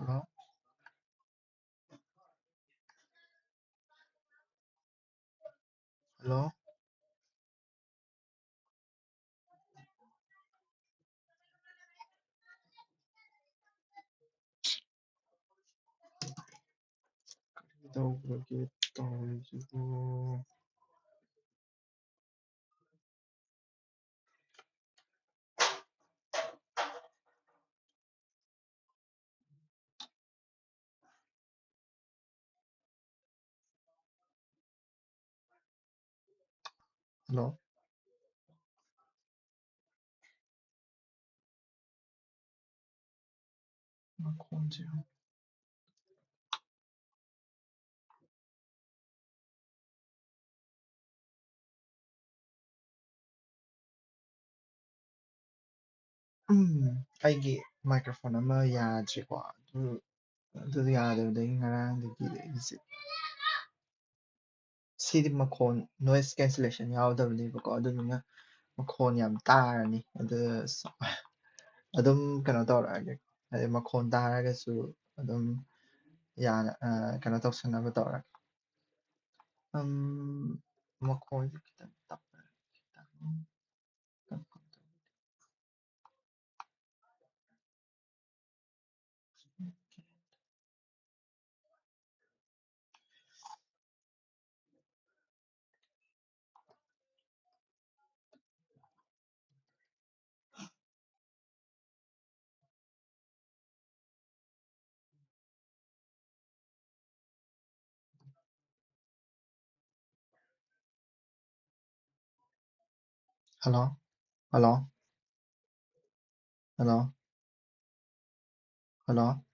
Hello? Hello? Добрый вечер. Hello? Макон지. ꯑꯩꯒꯤ microphone ꯑꯃ ꯌꯥꯗ꯭ꯔꯤꯀꯣ ꯑꯗꯨ ꯌꯥꯗꯕꯗꯒꯤ ꯉꯔꯥꯡꯗꯒꯤ ꯑꯩꯁꯦ ꯁꯤꯗꯤ ꯃꯈꯣꯟ ꯅꯣꯏꯁ ꯀꯦꯟꯁꯦꯂꯦꯁꯟ ꯌꯥꯎꯗꯕꯅꯦꯕꯀꯣ ꯑꯗꯨꯗꯨꯅ ꯃꯈꯣꯟ ꯌꯥꯝ ꯇꯥꯔꯅꯤ ꯑꯗꯨꯝ ꯀꯩꯅꯣ ꯇꯧꯔꯛꯑꯒꯦ ꯍꯥꯏꯗꯤ ꯃꯈꯣꯟ ꯇꯥꯔꯒꯁꯨ ꯑꯗꯨꯝ ꯌꯥꯅ ꯀꯩꯅꯣ ꯇꯧꯁꯟꯅꯕ ꯇꯧꯔꯒꯦ ꯃꯈꯣꯟꯁꯦ ꯈꯤꯇꯪ ꯇꯞꯄ ꯈꯤꯇꯪ Hello? Hello? Hello? Hello?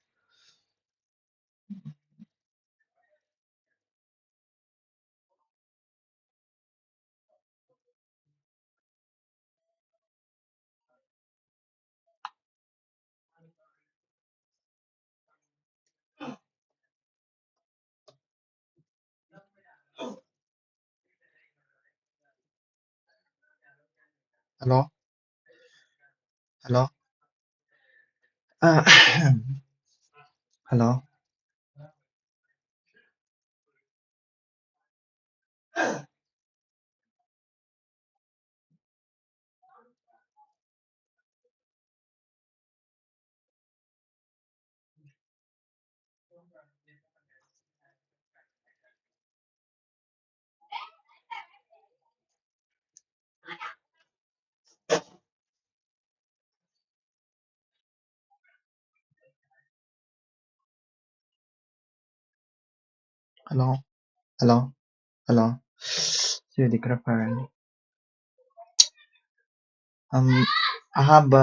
Hello? Hello? Uh, hello? Hello? Hello? Hello? ꯁꯤꯗꯤ ꯈꯔ ꯐꯔꯅꯤ. ꯑꯍꯥꯟꯕ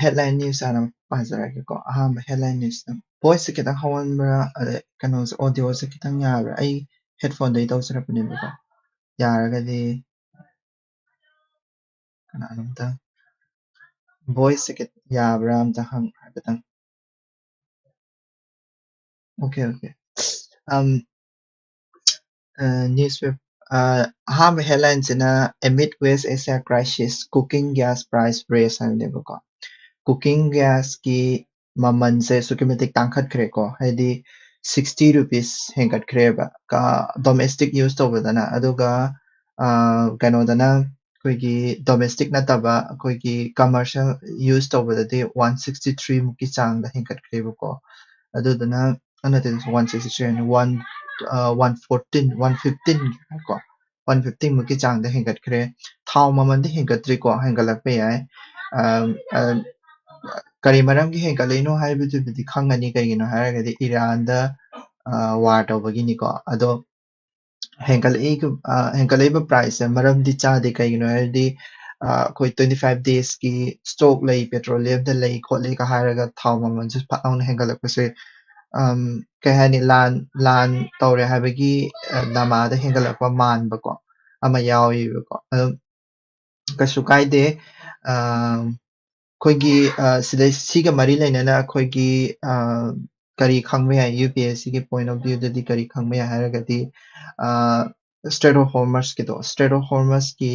ꯍꯦꯗꯂꯥꯏꯟ ꯅ꯭ꯌꯨꯁ ꯍꯥꯟꯅ ꯄꯥꯖꯔꯛꯒꯦꯀꯣ. ꯑꯍꯥꯟꯕ ꯍꯦꯗꯂꯥꯏꯟ ꯅ꯭ꯌꯨꯁꯇ ꯚꯣꯏꯁꯁꯦ ꯈꯤꯇꯪ ꯍꯧꯍꯟꯕ꯭ꯔꯥ ꯑꯗꯩ ꯀꯩꯅꯣꯁꯦ ꯑꯣꯗꯤꯑꯣꯁꯦ ꯈꯤꯇꯪ ꯌꯥꯕ꯭ꯔꯥ? ꯑꯩ ꯍꯦꯗꯐꯣꯟꯗꯒꯤ ꯇꯧꯖꯔꯛꯄꯅꯦꯕꯀꯣ. ꯌꯥꯔꯒꯗꯤ ꯀꯅꯥꯅꯣꯝꯇ ꯚꯣꯏꯁꯁꯦ ꯌꯥꯕ꯭ꯔꯥ ꯑꯝꯇ ꯍꯥꯏꯐꯦꯠꯇꯪ. Okay okay. ꯑꯍꯥꯟꯕ ꯍꯦꯗꯂꯥꯏꯟꯁꯤꯅ amid West Asia crisis cooking gas price rise ꯍꯥꯏꯕꯅꯦꯕꯀꯣ. ꯀꯨꯀꯤꯡ ꯒ꯭ꯌꯥꯁꯀꯤ ꯃꯃꯜꯁꯦ ꯑꯁꯨꯛꯀꯤ ꯃꯇꯤꯛ ꯇꯥꯡꯈꯠꯈ꯭ꯔꯦꯀꯣ. ꯍꯥꯏꯗꯤ 60 ꯔꯨꯄꯤꯁ ꯍꯦꯟꯒꯠꯈ꯭ꯔꯦꯕ ꯗꯣꯃꯦꯁꯇꯤꯛ ꯌꯨꯁ ꯇꯧꯕꯗꯅ. ꯑꯗꯨꯒ ꯀꯩꯅꯣꯗꯅ ꯑꯩꯈꯣꯏꯒꯤ ꯗꯣꯃꯦꯁꯇꯤꯛ ꯅꯠꯇꯕ ꯑꯩꯈꯣꯏꯒꯤ ꯀꯃꯔꯁꯤꯌꯦꯜ ꯌꯨꯁ ꯇꯧꯕꯗꯗꯤ 163 ꯃꯨꯛꯀꯤ ꯆꯥꯡꯗ ꯍꯦꯟꯒꯠꯈ꯭ꯔꯦꯕꯀꯣ. ꯑꯗꯨꯗꯨꯅ ꯅꯠꯇꯦ 163 115 ꯀꯣ 115 ꯃꯨꯛꯀꯤ ꯆꯥꯡꯗ ꯍꯦꯟꯒꯠꯈ꯭ꯔꯦ. ꯊꯥꯎ ꯃꯃꯜꯗꯤ ꯍꯦꯟꯒꯠꯇ꯭ꯔꯤꯀꯣ, ꯍꯦꯟꯒꯠꯂꯛꯄ ꯌꯥꯏ. ꯀꯔꯤ ꯃꯔꯝꯒꯤ ꯍꯦꯟꯒꯠꯂꯛꯏꯅꯣ ꯍꯥꯏꯕꯗꯨꯕꯨꯗꯤ ꯈꯪꯉꯅꯤ. ꯀꯩꯒꯤꯅꯣ ꯍꯥꯏꯔꯒꯗꯤ ꯏꯔꯥꯟꯗ ꯋꯥꯔ ꯇꯧꯕꯒꯤꯅꯤꯀꯣ. ꯑꯗꯣ ꯍꯦꯟꯒꯠꯂꯛꯏꯕ ꯄ꯭ꯔꯥꯏꯁꯁꯦ ꯃꯔꯝꯗꯤ ꯆꯥꯗꯦ. ꯀꯩꯒꯤꯅꯣ ꯍꯥꯏꯔꯗꯤ ꯑꯩꯈꯣꯏ 25 ꯗꯦꯖꯀꯤ ꯁ꯭ꯇꯣꯛ ꯂꯩ, ꯄꯦꯇ꯭ꯔꯣꯂꯤꯌꯝꯗ ꯂꯩ ꯈꯣꯠꯂꯤꯒ ꯍꯥꯏꯔꯒ ꯊꯥꯎ ꯃꯃꯜꯁꯦ ꯐꯠ ꯂꯥꯎꯅ ꯍꯦꯟꯒꯠꯂꯛꯄꯁꯦ ꯀꯩ ꯍꯥꯏꯅꯤ ꯂꯥꯟ ꯇꯧꯔꯦ ꯍꯥꯏꯕꯒꯤ ꯅꯃꯥꯗ ꯍꯦꯟꯒꯠꯂꯛꯄ ꯃꯥꯟꯕꯀꯣ ꯑꯃ ꯌꯥꯎꯋꯦꯕꯀꯣ. ꯑꯗꯨꯝ ꯀꯩꯁꯨ ꯀꯥꯏꯗꯦ. ꯑꯩꯈꯣꯏꯒꯤ ꯁꯤꯒ ꯃꯔꯤ ꯂꯩꯅꯅ ꯑꯩꯈꯣꯏꯒꯤ ꯀꯔꯤ ꯈꯪꯕ ꯌꯥꯏ UPSCꯒꯤ ꯄꯣꯏꯟ ꯑꯣꯐ ꯚ꯭ꯌꯨꯗꯗꯤ ꯀꯔꯤ ꯈꯪꯕ ꯌꯥꯏ ꯍꯥꯏꯔꯒꯗꯤ ꯁ꯭ꯇ꯭ꯔꯦꯠ ꯑꯣꯐ ꯍꯣꯔꯃꯁꯀꯤꯗꯣ ꯁ꯭ꯇ꯭ꯔꯦꯠ ꯑꯣꯐ ꯍꯣꯔꯃꯁꯀꯤ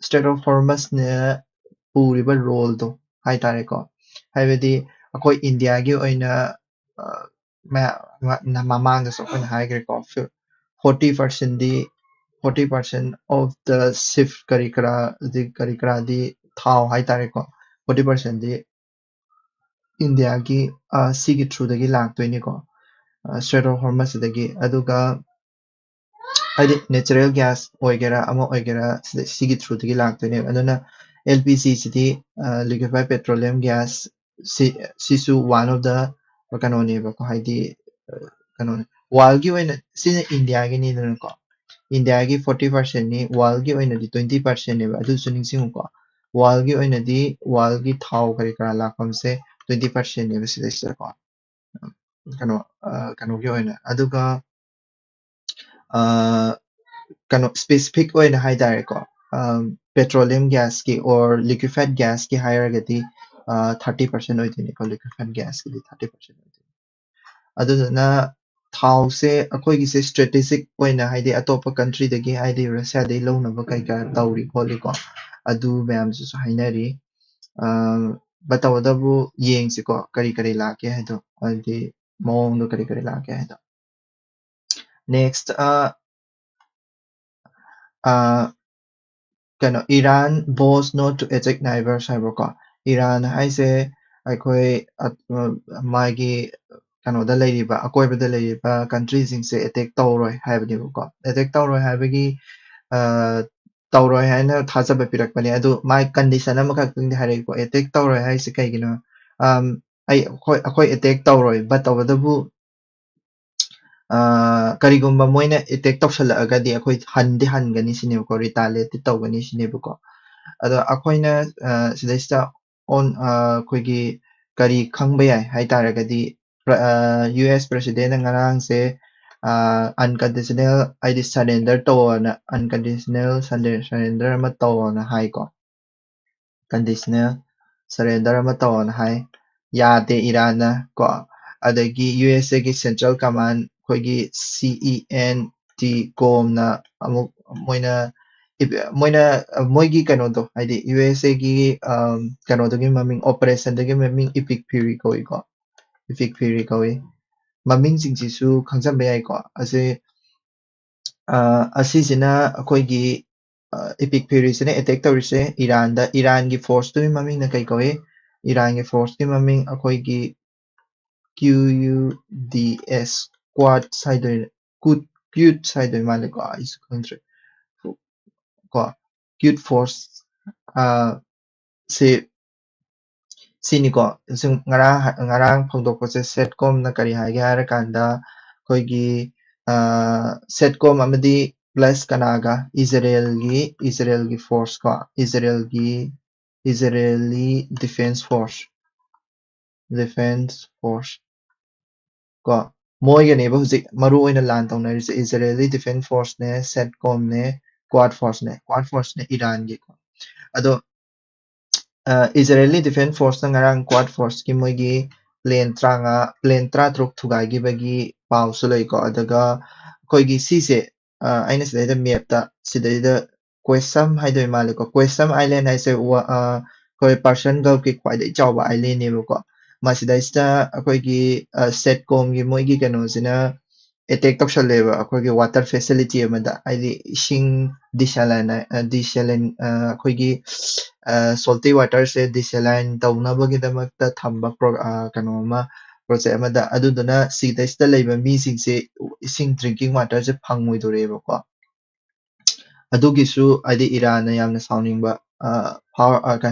ꯁ꯭ꯇ꯭ꯔꯦꯠ ꯑꯣꯐ ꯍꯣꯔꯃꯁꯅ ꯄꯨꯔꯤꯕ ꯔꯣꯜꯗꯣ ꯍꯥꯏꯇꯥꯔꯦꯀꯣ ꯍꯥꯏꯕꯗꯤ ꯑꯩꯈꯣꯏ ꯏꯟꯗꯤꯌꯥꯒꯤ ꯑꯣꯏꯅ ꯃꯃꯥꯡꯗꯁꯨ ꯑꯩꯈꯣꯏꯅ ꯍꯥꯏꯈ꯭ꯔꯦꯀꯣ 40%ꯗꯤ 40% of the shift kari karadi thao haitareko 40%ꯗꯤ ꯏꯟꯗꯤꯌꯥꯒꯤ ꯁꯤꯒꯤ ꯊ꯭ꯔꯨꯗꯒꯤ ꯂꯥꯛꯇꯣꯏꯅꯤꯀꯣ ꯁ꯭ꯇ꯭ꯔꯦꯠ ꯑꯣꯐ ꯍꯣꯔꯃꯁꯤꯗꯒꯤ ꯑꯗꯨꯒ ꯍꯥꯏꯗꯤ ꯅꯦꯆꯔꯦꯜ ꯒ꯭ꯌꯥꯁ ꯑꯣꯏꯒꯦꯔꯥ ꯑꯃ ꯑꯣꯏꯒꯦꯔꯥ ꯁꯤꯒꯤ ꯊ꯭ꯔꯨꯗꯒꯤ ꯂꯥꯛꯇꯣꯏꯅꯦꯕ ꯑꯗꯨꯅ LPG ꯁꯤꯗꯤ ꯂꯤꯀ꯭ꯋꯤꯐꯥꯏഡ് ꯄꯦꯇ꯭ꯔꯣꯂꯤꯌꯝ ꯒ꯭ꯌꯥꯁ ꯁꯤꯁꯨ ꯋꯥꯟ ꯑꯣꯐ ꯗ ꯀꯩꯅꯣꯅꯦꯕꯀꯣ ꯍꯥꯏꯗꯤ ꯀꯩꯅꯣꯅꯦ ꯋꯥꯔꯜꯒꯤ ꯑꯣꯏꯅ ꯁꯤꯅ ꯏꯟꯗꯤꯌꯥꯒꯤꯅꯤꯗꯅꯀꯣ ꯏꯟꯗꯤꯌꯥꯒꯤ 40%ꯅꯤ ꯋꯥꯔꯜꯒꯤ ꯑꯣꯏꯅꯗꯤ 20%ꯅꯦꯕ ꯑꯗꯨꯁꯨ ꯅꯤꯡꯁꯤꯡꯉꯨꯀꯣ ꯋꯥꯔꯜꯒꯤ ꯑꯣꯏꯅꯗꯤ ꯋꯥꯔꯜꯒꯤ ꯊꯥꯎ ꯀꯔꯤ ꯀꯔꯥ ꯂꯥꯛꯐꯝꯁꯦ 20%ꯅꯦꯕ ꯁꯤꯗꯩꯁꯤꯗꯀꯣ ꯀꯩꯅꯣꯒꯤ ꯑꯣꯏꯅ ꯑꯗꯨꯒ ꯀꯩꯅꯣ ꯁ꯭ꯄꯦꯁꯤꯐꯤꯛ ꯑꯣꯏꯅ ꯍꯥꯏꯇꯥꯔꯦꯀꯣ ꯄꯦꯇ꯭ꯔꯣꯂꯤꯌꯝ ꯒ꯭ꯌꯥꯁꯀꯤ ꯑꯣꯔ ꯂꯤꯀ꯭ꯋꯤꯐꯥꯏഡ് ꯒ꯭ꯌꯥꯁꯀꯤ ꯍꯥꯏꯔꯒꯗꯤ 30% ꯑꯣꯏꯗꯣꯏꯅꯤꯀꯣ ꯂꯤꯀ꯭ꯋꯤꯐꯥꯏഡ് ꯒ꯭ꯌꯥꯁꯀꯤꯗꯤ 30% ꯑꯣꯏꯗꯣꯏꯅꯤ ꯑꯗꯨꯗꯨꯅ ꯊꯥꯎꯁꯦ ꯑꯩꯈꯣꯏꯒꯤꯁꯦ ꯁ꯭ꯇ꯭ꯔꯦꯇꯦꯖꯤꯛ ꯑꯣꯏꯅ ꯍꯥꯏꯗꯤ ꯑꯇꯣꯞꯄ ꯀꯟꯇ꯭ꯔꯤꯗꯒꯤ ꯍꯥꯏꯗꯤ ꯔꯁꯤꯌꯥꯗꯒꯤ ꯂꯧꯅꯕ ꯀꯩꯀꯥ ꯇꯧꯔꯤ ꯈꯣꯠꯂꯤꯀꯣ ꯑꯗꯨ ꯃꯌꯥꯝꯁꯤꯁꯨ ꯍꯥꯏꯅꯔꯤ ꯇꯧꯕꯇꯕꯨ ꯌꯦꯡꯁꯤꯀꯣ ꯀꯔꯤ ꯀꯔꯤ ꯂꯥꯛꯀꯦ ꯍꯥꯏꯗꯣ ꯍꯥꯏꯗꯤ ꯃꯑꯣꯡꯗꯣ ꯀꯔꯤ ꯀꯔꯤ ꯂꯥꯛꯀꯦ ꯍꯥꯏꯗꯣ ꯅꯦꯛꯁꯠ ꯀꯩꯅꯣ Iran vows not to attack neighbours ꯍꯥꯏꯕꯀꯣ ꯏꯔꯥꯟ ꯍꯥꯏꯁꯦ ꯑꯩꯈꯣꯏ ꯃꯥꯒꯤ ꯀꯩꯅꯣꯗ ꯂꯩꯔꯤꯕ ꯑꯀꯣꯏꯕꯗ ꯂꯩꯔꯤꯕ ꯀꯟꯇ꯭ꯔꯤꯁꯤꯡꯁꯦ ꯑꯦꯇꯦꯛ ꯇꯧꯔꯣꯏ ꯍꯥꯏꯕꯅꯦꯕꯀꯣ ꯑꯦꯇꯦꯛ ꯇꯧꯔꯣꯏ ꯍꯥꯏꯕꯒꯤ ꯇꯧꯔꯣꯏ ꯍꯥꯏꯅ ꯊꯥꯖꯕ ꯄꯤꯔꯛꯄꯅꯦ ꯑꯗꯨ ꯃꯥꯒꯤ ꯀꯟꯗꯤꯁꯟ ꯑꯃꯈꯛꯇꯪꯗꯤ ꯍꯥꯏꯔꯛꯏꯀꯣ ꯑꯦꯇꯦꯛ ꯇꯧꯔꯣꯏ ꯍꯥꯏꯁꯦ ꯀꯩꯒꯤꯅꯣ ꯑꯩꯈꯣꯏ ꯑꯦꯇꯦꯛ ꯇꯧꯔꯣꯏ ꯕꯠ ꯇꯧꯕꯇꯕꯨ ꯀꯔꯤꯒꯨꯝꯕ ꯃꯣꯏꯅ ꯑꯦꯇꯦꯛ ꯇꯧꯁꯜꯂꯛꯑꯒꯗꯤ ꯑꯩꯈꯣꯏ ꯍꯟꯗꯤ ꯍꯟꯒꯅꯤ ꯁꯤꯅꯦꯕꯀꯣ ꯔꯤꯇꯥꯂꯤꯌꯦꯠꯇꯤ ꯇꯧꯒꯅꯤ ꯁꯤꯅꯦꯕꯀꯣ ꯑꯗꯣ ꯑꯩꯈꯣꯏꯅ ꯁꯤꯗꯩꯁꯤꯗ ꯑꯩꯈꯣꯏꯒꯤ ꯀꯔꯤ ꯈꯪꯕ ꯌꯥꯏ ꯍꯥꯏ ꯇꯥꯔꯒꯗꯤ US ꯄ꯭ꯔꯦꯁꯤꯗꯦꯟꯅ ꯉꯔꯥꯡꯁꯦ ꯑꯟꯀꯟꯗꯤꯁꯅꯦꯜ ꯍꯥꯏꯗꯤ ꯁꯔꯦꯟꯗꯔ ꯇꯧꯑꯣꯅ ꯑꯟꯀꯟꯗꯤꯁꯅꯦꯜ ꯁꯔꯦꯟꯗꯔ ꯑꯃ ꯇꯧꯑꯣꯅ ꯍꯥꯏꯀꯣ ꯀꯟꯗꯤꯁꯅꯦꯜ ꯁꯔꯦꯟꯗꯔ ꯑꯃ ꯇꯧꯑꯣꯅ ꯍꯥꯏ ꯌꯥꯗꯦ ꯏꯔꯥꯟꯅ ꯀꯣ ꯑꯗꯒꯤ USAꯒꯤ ꯁꯦꯟꯇ꯭ꯔꯦꯜ ꯀꯃꯥꯟ ꯑꯩꯈꯣꯏꯒꯤ CENT ꯀꯣꯝꯅ ꯑꯃꯨꯛ ꯃꯣꯏꯅ ꯃꯣꯏꯒꯤ ꯀꯩꯅꯣꯗꯣ ꯍꯥꯏꯗꯤ USAꯒꯤ ꯀꯩꯅꯣꯗꯨꯒꯤ ꯃꯃꯤꯡ ꯑꯣꯄꯔꯦꯁꯟꯗꯨꯒꯤ ꯃꯃꯤꯡ ꯏꯄꯤꯛ ꯐ꯭ꯌꯨꯔꯤ ꯀꯧꯏꯀꯣ ꯏꯄꯤꯛ ꯐ꯭ꯌꯨꯔꯤ ꯀꯧꯏ ꯃꯃꯤꯡꯁꯤꯡꯁꯤꯁꯨ ꯈꯪꯖꯟꯕ ꯌꯥꯏꯀꯣ ꯑꯁꯤꯁꯤꯅ ꯑꯩꯈꯣꯏꯒꯤ ꯏꯄꯤꯛ ꯐ꯭ꯌꯨꯔꯤꯁꯤꯅ ꯑꯦꯇꯦꯛ ꯇꯧꯔꯤꯁꯦ ꯏꯔꯥꯟꯒꯤ ꯐꯣꯔꯁꯇꯨꯒꯤ ꯃꯃꯤꯡꯅ ꯀꯩ ꯀꯧꯏ ꯏꯔꯥꯟꯒꯤ ꯐꯣꯔꯁꯀꯤ ꯃꯃꯤꯡ ꯑꯩꯈꯣꯏꯒꯤ QUDS ꯀ꯭ꯋꯥꯠꯁ ꯍꯥꯏꯗꯣꯏꯅꯦ ꯀ꯭ꯌꯨꯠꯁ ꯍꯥꯏꯗꯣꯏ ꯃꯥꯜꯂꯦꯀꯣ ꯑꯩꯁꯨ ꯈꯪꯗ꯭ꯔꯦ ꯀꯣ ꯀ꯭ꯌꯨꯠ ꯐꯣꯔꯁ ꯁꯤ ꯁꯤꯅꯤꯀꯣ ꯉꯔꯥꯡ ꯐꯣꯡꯗꯣꯛꯄꯁꯦ ꯁꯦꯠꯀꯣꯝꯅ ꯀꯔꯤ ꯍꯥꯏꯒꯦ ꯍꯥꯏꯔꯀꯥꯟꯗ ꯑꯩꯈꯣꯏꯒꯤ ꯁꯦꯠꯀꯣꯝ ꯑꯃꯗꯤ ꯄ꯭ꯂꯁ ꯀꯅꯥꯒ ꯏꯖꯔꯦꯜꯒꯤ ꯐꯣꯔꯁ ꯀꯣ ꯏꯖꯔꯦꯂꯤ ꯗꯤꯐꯦꯟꯁ ꯐꯣꯔꯁ ꯀꯣ ꯃꯣꯏꯒꯅꯦꯕ ꯍꯧꯖꯤꯛ ꯃꯔꯨ ꯑꯣꯏꯅ ꯂꯥꯟ ꯇꯧꯅꯔꯤꯁꯦ ꯏꯖꯔꯦꯂꯤ ꯗꯤꯐꯦꯟꯁ ꯐꯣꯔꯁꯅꯦ ꯁꯦꯠꯀꯣꯝꯅꯦ ꯀ꯭ꯋꯥꯠ ꯐꯣꯔꯁꯅꯦ ꯏꯔꯥꯟꯒꯤ ꯑꯗꯣ ꯏꯖꯔꯦꯂꯤ ꯗꯤꯐꯦꯟꯁ ꯐꯣꯔꯁꯅ ꯉꯔꯥꯡ ꯀ꯭ꯋꯥꯠ ꯐꯣꯔꯁꯀꯤ ꯃꯣꯏꯒꯤ ꯄ꯭ꯂꯦꯟ 13 ꯊꯨꯒꯥꯏꯈꯤꯕꯒꯤ ꯄꯥꯎꯁꯨ ꯂꯩꯀꯣ ꯑꯗꯨꯒ ꯑꯩꯈꯣꯏꯒꯤ ꯁꯤꯁꯦ ꯑꯩꯅ ꯁꯤꯗꯩꯗ ꯃꯦꯞꯇ ꯁꯤꯗꯩꯗ ꯀ꯭ꯋꯦꯁꯝ ꯍꯥꯏꯗꯣꯏ ꯃꯥꯜꯂꯦꯀꯣ ꯀ꯭ꯋꯦꯁꯝ ꯑꯥꯏꯂꯦꯟ ꯍꯥꯏꯁꯦ ꯑꯩꯈꯣꯏ ꯄꯥꯔꯁꯟ ꯒꯜꯐꯀꯤ ꯈ꯭ꯋꯥꯏꯗꯒꯤ ꯆꯥꯎꯕ ꯑꯥꯏꯂꯦꯟꯅꯦꯕꯀꯣ ꯃꯁꯤꯗꯩꯁꯤꯗ ꯑꯩꯈꯣꯏꯒꯤ ꯁꯦꯠꯀꯣꯝꯒꯤ ꯃꯣꯏꯒꯤ ꯀꯩꯅꯣꯁꯤꯅ ꯑꯦꯇꯦꯛ ꯇꯧꯁꯜꯂꯦꯕ ꯑꯩꯈꯣꯏꯒꯤ ꯋꯥꯇꯔ ꯐꯦꯁꯤꯂꯤꯇꯤ ꯑꯃꯗ ꯍꯥꯏꯗꯤ ꯏꯁꯤꯡ ꯑꯩꯈꯣꯏꯒꯤ ꯁꯣꯜꯇꯤ ꯋꯥꯇꯔꯁꯦ ꯗꯤꯁꯦꯂꯥꯏꯟ ꯇꯧꯅꯕꯒꯤꯗꯃꯛꯇ ꯊꯝꯕ ꯀꯩꯅꯣ ꯑꯃ ꯄ꯭ꯔꯣꯖꯦꯛ ꯑꯃꯗ ꯑꯗꯨꯗꯨꯅ ꯁꯤꯗꯩꯁꯤꯗ ꯂꯩꯕ ꯃꯤꯁꯤꯡꯁꯦ ꯏꯁꯤꯡ ꯗ꯭ꯔꯤꯡꯀꯤꯡ ꯋꯥꯇꯔꯁꯦ ꯐꯪꯉꯣꯏꯗꯣꯔꯦꯕꯀꯣ ꯑꯗꯨꯒꯤꯁꯨ ꯍꯥꯏꯗꯤ ꯏꯔꯥꯟꯅ ꯌꯥꯝꯅ ꯁꯥꯎꯅꯤꯡꯕ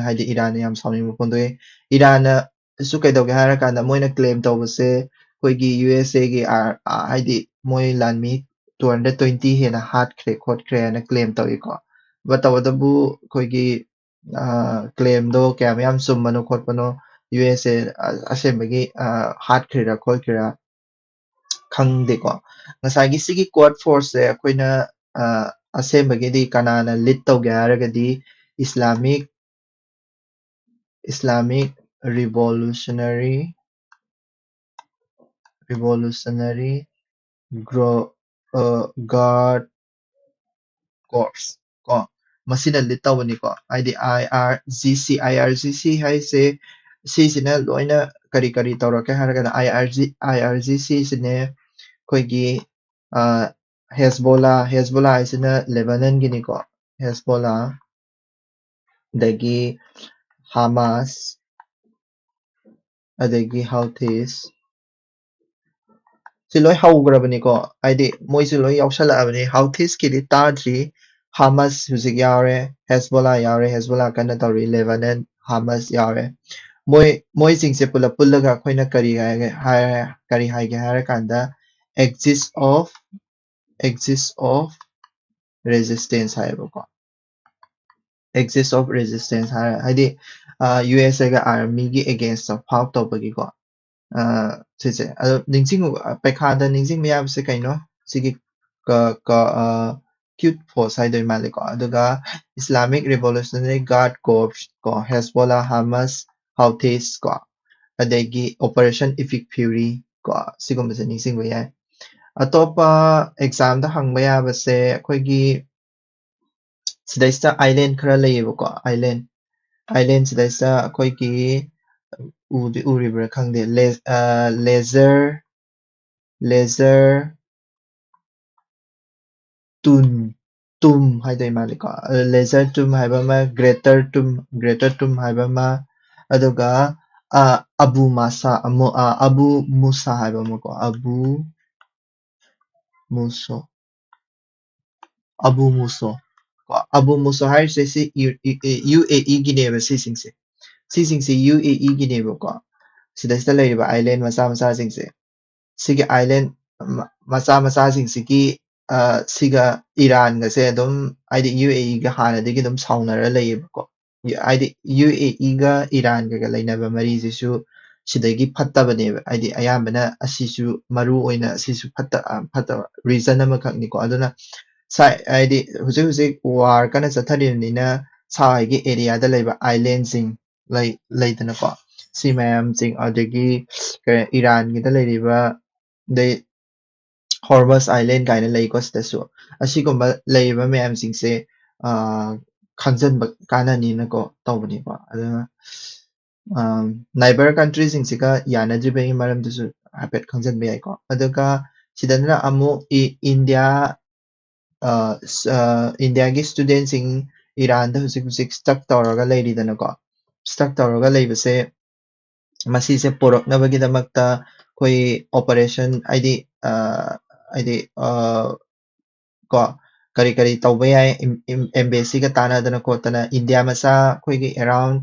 ꯍꯥꯏꯗꯤ ꯏꯔꯥꯟꯅ ꯌꯥꯝ ꯁꯥꯎꯅꯤꯡꯕ ꯐꯣꯡꯗꯣꯛꯑꯦ ꯏꯔꯥꯟꯅꯁꯨ ꯀꯩꯗꯧꯒꯦ ꯍꯥꯏꯔꯀꯥꯟꯗ ꯃꯣꯏꯅ ꯀ꯭ꯂꯦꯝ ꯇꯧꯕꯁꯦ ꯑꯩꯈꯣꯏꯒꯤ USAꯒꯤ ꯍꯥꯏꯗꯤ ꯃꯣꯏ ꯂꯥꯟꯃꯤ 220 ꯍꯦꯟꯅ ꯍꯥꯠꯈ꯭ꯔꯦ ꯈꯣꯠꯈ꯭ꯔꯦ ꯍꯥꯏꯅ ꯀ꯭ꯂꯦꯝ ꯇꯧꯏꯀꯣ ꯇꯧꯕꯇꯕꯨ ꯑꯩꯈꯣꯏꯒꯤ ꯀ꯭ꯂꯦꯝꯗꯣ ꯀꯌꯥꯝ ꯌꯥꯝ ꯆꯨꯝꯕꯅꯣ ꯈꯣꯠꯄꯅꯣ USA ꯑꯁꯦꯡꯕꯒꯤ ꯍꯥꯠꯈ꯭ꯔꯤꯔꯥ ꯈꯣꯠꯈ꯭ꯔꯤꯔꯥ ꯈꯪꯗꯦꯀꯣ ꯉꯁꯥꯏꯒꯤ ꯁꯤꯒꯤ ꯀ꯭ꯋꯥꯠ ꯐꯣꯔꯁꯁꯦ ꯑꯩꯈꯣꯏꯅ ꯑꯁꯦꯡꯕꯒꯤꯗꯤ ꯀꯅꯥꯅ ꯂꯤꯗ ꯇꯧꯒꯦ ꯍꯥꯏꯔꯒꯗꯤ ꯏꯁꯂꯥꯃꯤꯛ ꯔꯤꯚꯣꯂꯨꯁꯅꯔꯤ ꯒꯥꯔꯗ ꯀꯣꯔꯞꯁ ꯀꯣ ꯃꯁꯤꯅ ꯂꯤꯗ ꯇꯧꯕꯅꯤꯀꯣ ꯍꯥꯏꯗꯤ IRGC ꯍꯥꯏꯁꯦ ꯁꯤꯁꯤꯅ ꯂꯣꯏꯅ ꯀꯔꯤ ꯇꯧꯔꯛꯀꯦ ꯍꯥꯏꯔꯒꯅ IRGC ꯁꯤꯅꯦ ꯑꯩꯈꯣꯏꯒꯤ ꯍꯦꯖꯕꯣꯂꯥ ꯍꯥꯏꯁꯤꯅ ꯂꯦꯕꯅꯟꯒꯤꯅꯤꯀꯣ ꯍꯦꯖꯕꯣꯂꯥ ꯑꯗꯒꯤ ꯍꯥꯃꯥꯁ ꯑꯗꯒꯤ ꯍꯥꯎꯊꯤꯁ ꯁꯤ ꯂꯣꯏ ꯍꯧꯈ꯭ꯔꯕꯅꯤꯀꯣ ꯍꯥꯏꯗꯤ ꯃꯣꯏꯁꯨ ꯂꯣꯏ ꯌꯥꯎꯁꯜꯂꯛꯑꯕꯅꯤ ꯍꯥꯎꯊꯤꯁꯀꯤꯗꯤ ꯇꯥꯗ꯭ꯔꯤ ꯍꯥꯃꯁ ꯍꯧꯖꯤꯛ ꯌꯥꯎꯔꯦ ꯍꯦꯖꯕꯣꯂꯥ ꯌꯥꯎꯔꯦ ꯍꯦꯖꯕꯣꯂꯥ ꯀꯟꯅ ꯇꯧꯔꯤ ꯂꯦꯕꯅꯟ ꯍꯥꯃꯁ ꯌꯥꯎꯔꯦ ꯃꯣꯏꯁꯤꯡꯁꯦ ꯄꯨꯂꯞ ꯄꯨꯜꯂꯒ ꯑꯩꯈꯣꯏꯅ ꯀꯔꯤ ꯍꯥꯏꯒꯦ ꯍꯥꯏꯔꯀꯥꯟꯗ ꯑꯦꯛꯖꯤꯁ ꯑꯣꯐ ꯔꯦꯖꯤꯁꯇꯦꯟꯁ ꯍꯥꯏꯌꯦꯕꯀꯣ ꯑꯦꯛꯖꯤꯁ ꯑꯣꯐ ꯔꯦꯖꯤꯁꯇꯦꯟꯁ ꯍꯥꯏꯗꯤ USA ꯒ ꯑꯥꯔꯃꯤꯒꯤ ꯑꯦꯒꯦꯟꯁꯇ ꯐꯥꯎꯠ ꯇꯧꯕꯒꯤꯀꯣ ꯁꯤꯁꯦ ꯑꯗꯣ ꯄꯩꯈꯥꯗ ꯅꯤꯡꯁꯤꯡꯕ ꯌꯥꯕꯁꯦ ꯀꯩꯅꯣ ꯁꯤꯒꯤ ꯀ꯭ꯌꯨꯠ ꯐꯣꯔꯁ ꯍꯥꯏꯗꯣꯏ ꯃꯥꯜꯂꯦꯀꯣ ꯑꯗꯨꯒ ꯏꯁꯂꯥꯃꯤꯛ ꯔꯤꯚꯣꯂꯨꯁꯅꯔꯤ ꯒꯥꯔꯗ ꯀꯣꯔꯞꯁ ꯀꯣ ꯍꯦꯖꯕꯣꯂꯥ ꯍꯥꯃꯁ ꯍꯥꯎꯊꯤꯁ ꯀꯣ ꯑꯗꯒꯤ ꯑꯣꯄꯔꯦꯁꯟ ꯏꯐꯤꯛ ꯐ꯭ꯌꯨꯔꯤ ꯀꯣ ꯁꯤꯒꯨꯝꯕꯁꯦ ꯅꯤꯡꯁꯤꯡꯕ ꯌꯥꯏ ꯑꯇꯣꯞꯄ ꯑꯦꯛꯖꯥꯝꯗ ꯍꯪꯕ ꯌꯥꯕꯁꯦ ꯑꯩꯈꯣꯏꯒꯤ ꯁꯤꯗꯩꯁꯤꯗ ꯑꯥꯏꯂꯦꯟ ꯈꯔ ꯂꯩꯌꯦꯕꯀꯣ ꯑꯥꯏꯂꯦꯟ ꯁꯤꯗꯩꯁꯤꯗ ꯑꯩꯈꯣꯏꯒꯤ ꯎꯔꯤꯕ꯭ꯔꯥ ꯈꯪꯗꯦ ꯂꯦꯖꯔ ꯇꯨꯝ ꯍꯥꯏꯗꯣꯏ ꯃꯥꯜꯂꯦꯀꯣ ꯂꯦꯖꯔ ꯇꯨꯝ ꯍꯥꯏꯕ ꯑꯃ ꯒ꯭ꯔꯦꯇꯔ ꯇꯨꯝ ꯍꯥꯏꯕ ꯑꯃ ꯑꯗꯨꯒ ꯑꯕꯨ ꯃꯨꯁꯥ ꯍꯥꯏꯕ ꯑꯃꯀꯣ ꯃꯨꯁꯣ ꯑꯕꯨ ꯃꯨꯁꯣ ꯍꯥꯏꯔꯤꯁꯦ ꯁꯤ UAE ꯒꯤꯅꯦꯕ ꯁꯤꯁꯤꯡꯁꯦ UAE ꯒꯤꯅꯦꯕꯀꯣ ꯁꯤꯗꯩꯁꯤꯗ ꯂꯩꯔꯤꯕ ꯑꯥꯏꯂꯦꯟ ꯃꯆꯥꯁꯤꯡꯁꯦ ꯁꯤꯒꯤ ꯑꯥꯏꯂꯦꯟ ꯃꯆꯥꯁꯤꯡꯁꯤꯒꯤ ꯁꯤꯒ ꯏꯔꯥꯟꯒꯁꯦ ꯑꯗꯨꯝ ꯍꯥꯏꯗꯤ UAE ꯒ ꯍꯥꯟꯅꯗꯒꯤ ꯑꯗꯨꯝ ꯁꯥꯎꯅꯔ ꯂꯩꯌꯦꯕꯀꯣ ꯍꯥꯏꯗꯤ UAE ꯒ ꯏꯔꯥꯟꯒ ꯂꯩꯅꯕ ꯃꯔꯤꯁꯤꯁꯨ ꯁꯤꯗꯒꯤ ꯐꯠꯇꯕꯅꯦꯕ ꯍꯥꯏꯗꯤ ꯑꯌꯥꯝꯕꯅ ꯑꯁꯤꯁꯨ ꯃꯔꯨ ꯑꯣꯏꯅ ꯑꯁꯤꯁꯨ ꯐꯠꯇꯕ ꯔꯤꯖꯟ ꯑꯃꯈꯛꯅꯤꯀꯣ ꯑꯗꯨꯅ ꯍꯥꯏꯗꯤ ꯍꯧꯖꯤꯛ ꯋꯥꯔ ꯀꯟꯅ ꯆꯠꯊꯔꯤꯕꯅꯤꯅ ꯁꯥꯏꯒꯤ ꯑꯦꯔꯤꯌꯥꯗ ꯂꯩꯕ ꯑꯥꯏꯂꯦꯟꯁꯤꯡ ꯂꯩꯗꯅꯀꯣ ꯁꯤ ꯃꯌꯥꯝꯁꯤꯡ ꯑꯗꯒꯤ ꯏꯔꯥꯟꯒꯤꯗ ꯂꯩꯔꯤꯕ ꯑꯗꯩ ꯍꯣꯔꯃꯁ ꯑꯥꯏꯂꯦꯟ ꯀꯥꯏꯅ ꯂꯩꯀꯣ ꯁꯤꯗꯁꯨ ꯑꯁꯤꯒꯨꯝꯕ ꯂꯩꯔꯤꯕ ꯃꯌꯥꯝꯁꯤꯡꯁꯦ ꯈꯪꯖꯤꯟꯕ ꯀꯥꯟꯅꯅꯤꯅꯀꯣ ꯇꯧꯕꯅꯤꯀꯣ ꯑꯗꯨꯅ ꯅꯥꯏꯕꯔ ꯀꯟꯇ꯭ꯔꯤꯁꯤꯡꯁꯤꯒ ꯌꯥꯅꯗ꯭ꯔꯤꯕꯒꯤ ꯃꯔꯝꯗꯨꯁꯨ ꯍꯥꯏꯐꯦꯠ ꯈꯪꯖꯤꯟꯕ ꯌꯥꯏꯀꯣ ꯑꯗꯨꯒ ꯁꯤꯗꯅ ꯑꯃꯨꯛ ꯏꯟꯗꯤꯌꯥꯒꯤ ꯁ꯭ꯇꯨꯗꯦꯟꯁꯤꯡ ꯏꯔꯥꯟꯗ ꯍꯧꯖꯤꯛ ꯁ꯭ꯇꯛ ꯇꯧꯔꯒ ꯂꯩꯔꯤꯗꯅꯀꯣ ꯁ꯭ꯇꯛ ꯇꯧꯔꯒ ꯂꯩꯕꯁꯦ ꯃꯁꯤꯁꯦ ꯄꯣꯔꯛꯅꯕꯒꯤꯗꯃꯛꯇ ꯑꯩꯈꯣꯏ ꯑꯣꯄꯔꯦꯁꯟ ꯍꯥꯏꯗꯤ ꯀꯣ ꯀꯔꯤ ꯇꯧꯕ ꯌꯥꯏ ꯑꯦꯝꯕꯦꯁꯤꯒ ꯇꯥꯟꯅꯗꯅ ꯈꯣꯠꯇꯅ ꯏꯟꯗꯤꯌꯥ ꯃꯆꯥ ꯑꯩꯈꯣꯏꯒꯤ ꯑꯦꯔꯥꯎꯟ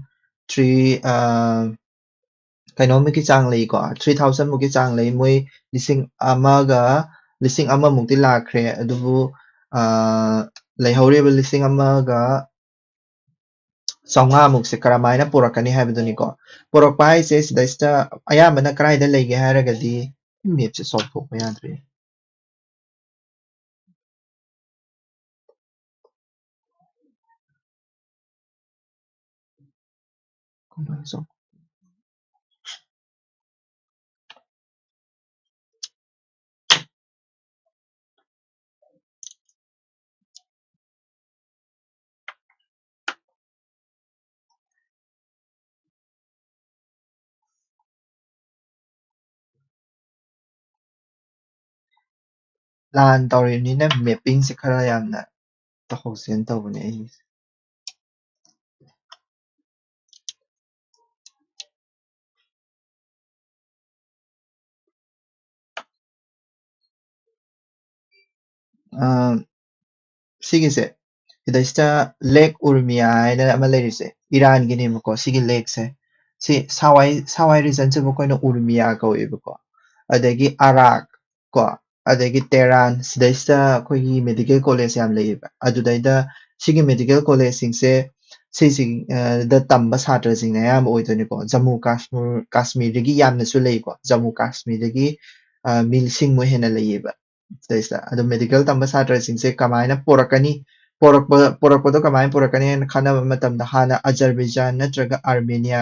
3,000 ꯆꯥꯡ ꯂꯩꯀꯣ 3,000 ꯃꯨꯛꯀꯤ ꯆꯥꯡ ꯂꯩ ꯃꯣꯏ 1,000 ꯃꯨꯛꯇꯤ ꯂꯥꯛꯈ꯭ꯔꯦ ꯑꯗꯨꯕꯨ ꯂꯩꯍꯧꯔꯤꯕ 1,500 ꯃꯨꯛꯁꯦ ꯀꯔꯝꯃꯥꯏꯅ ꯄꯨꯔꯛꯀꯅꯤ ꯍꯥꯏꯕꯗꯨꯅꯤꯀꯣ ꯄꯨꯔꯛꯄ ꯍꯥꯏꯁꯦ ꯁꯤꯗꯩꯁꯤꯗ ꯑꯌꯥꯝꯕꯅ ꯀꯗꯥꯏꯗ ꯂꯩꯒꯦ ꯍꯥꯏꯔꯒꯗꯤ ꯃꯦꯞꯁꯦ ꯆꯥꯎꯊꯣꯛꯄ ꯌꯥꯗ꯭ꯔꯦ ꯂꯥꯟ ꯇꯧꯔꯤꯕꯅꯤꯅ ꯃꯦꯞꯄꯤꯡꯁꯦ ꯈꯔ ꯌꯥꯝꯅ ꯇꯧꯍꯧꯁꯦꯅ ꯇꯧꯕꯅꯦ ꯑꯩꯁꯦ ꯁꯤꯒꯤꯁꯦ ꯁꯤꯗꯩꯁꯤꯗ ꯂꯦꯛ ꯎꯔꯃꯤꯌꯥ ꯍꯥꯏꯅ ꯑꯃ ꯂꯩꯔꯤꯁꯦ ꯏꯔꯥꯟꯒꯤꯅꯦꯕꯀꯣ ꯁꯤꯒꯤ ꯂꯦꯛꯁꯦ ꯁꯤ ꯁꯥꯋꯥꯏ ꯔꯤꯖꯟꯁꯤꯕꯨ ꯑꯩꯈꯣꯏꯅ ꯎꯔꯃꯤꯌꯥ ꯀꯧꯋꯦꯕꯀꯣ ꯑꯗꯒꯤ ꯑꯔꯥꯛ ꯀꯣ ꯑꯗꯒꯤ ꯇꯦꯔꯥꯟ ꯁꯤꯗꯩꯁꯤꯗ ꯑꯩꯈꯣꯏꯒꯤ ꯃꯦꯗꯤꯀꯦꯜ ꯀꯣꯂꯦꯖ ꯌꯥꯝ ꯂꯩꯌꯦꯕ ꯑꯗꯨꯗꯩꯗ ꯁꯤꯒꯤ ꯃꯦꯗꯤꯀꯦꯜ ꯀꯣꯂꯦꯖꯁꯤꯡꯁꯦ ꯁꯤꯁꯤꯡꯗ ꯇꯝꯕ ꯁꯥꯇ꯭ꯔꯁꯤꯡꯅ ꯑꯌꯥꯝꯕ ꯑꯣꯏꯗꯣꯏꯅꯤꯀꯣ ꯖꯃꯨ ꯀꯥꯁꯃꯤꯔꯗꯒꯤ ꯌꯥꯝꯅꯁꯨ ꯂꯩꯀꯣ ꯖꯃꯨ ꯀꯥꯁꯃꯤꯔꯗꯒꯤ ꯃꯤ 1,000,000ꯃꯨꯛ ꯍꯦꯟꯅ ꯂꯩꯌꯦꯕ ꯁꯤꯗꯩꯁꯤꯗ ꯑꯗꯣ ꯃꯦꯗꯤꯀꯦꯜ ꯇꯝꯕ ꯁꯥꯇ꯭ꯔꯁꯤꯡꯁꯦ ꯀꯃꯥꯏꯅ ꯄꯣꯔꯛꯀꯅꯤ ꯄꯣꯔꯛꯄꯗꯣ ꯀꯃꯥꯏꯅ ꯄꯣꯔꯛꯀꯅꯤ ꯍꯥꯏꯅ ꯈꯟꯅꯕ ꯃꯇꯝꯗ ꯍꯥꯟꯅ ꯑꯖꯔꯕꯩꯖꯥꯟ ꯅꯠꯇ꯭ꯔꯒ ꯑꯥꯔꯃꯦꯅꯤꯌꯥ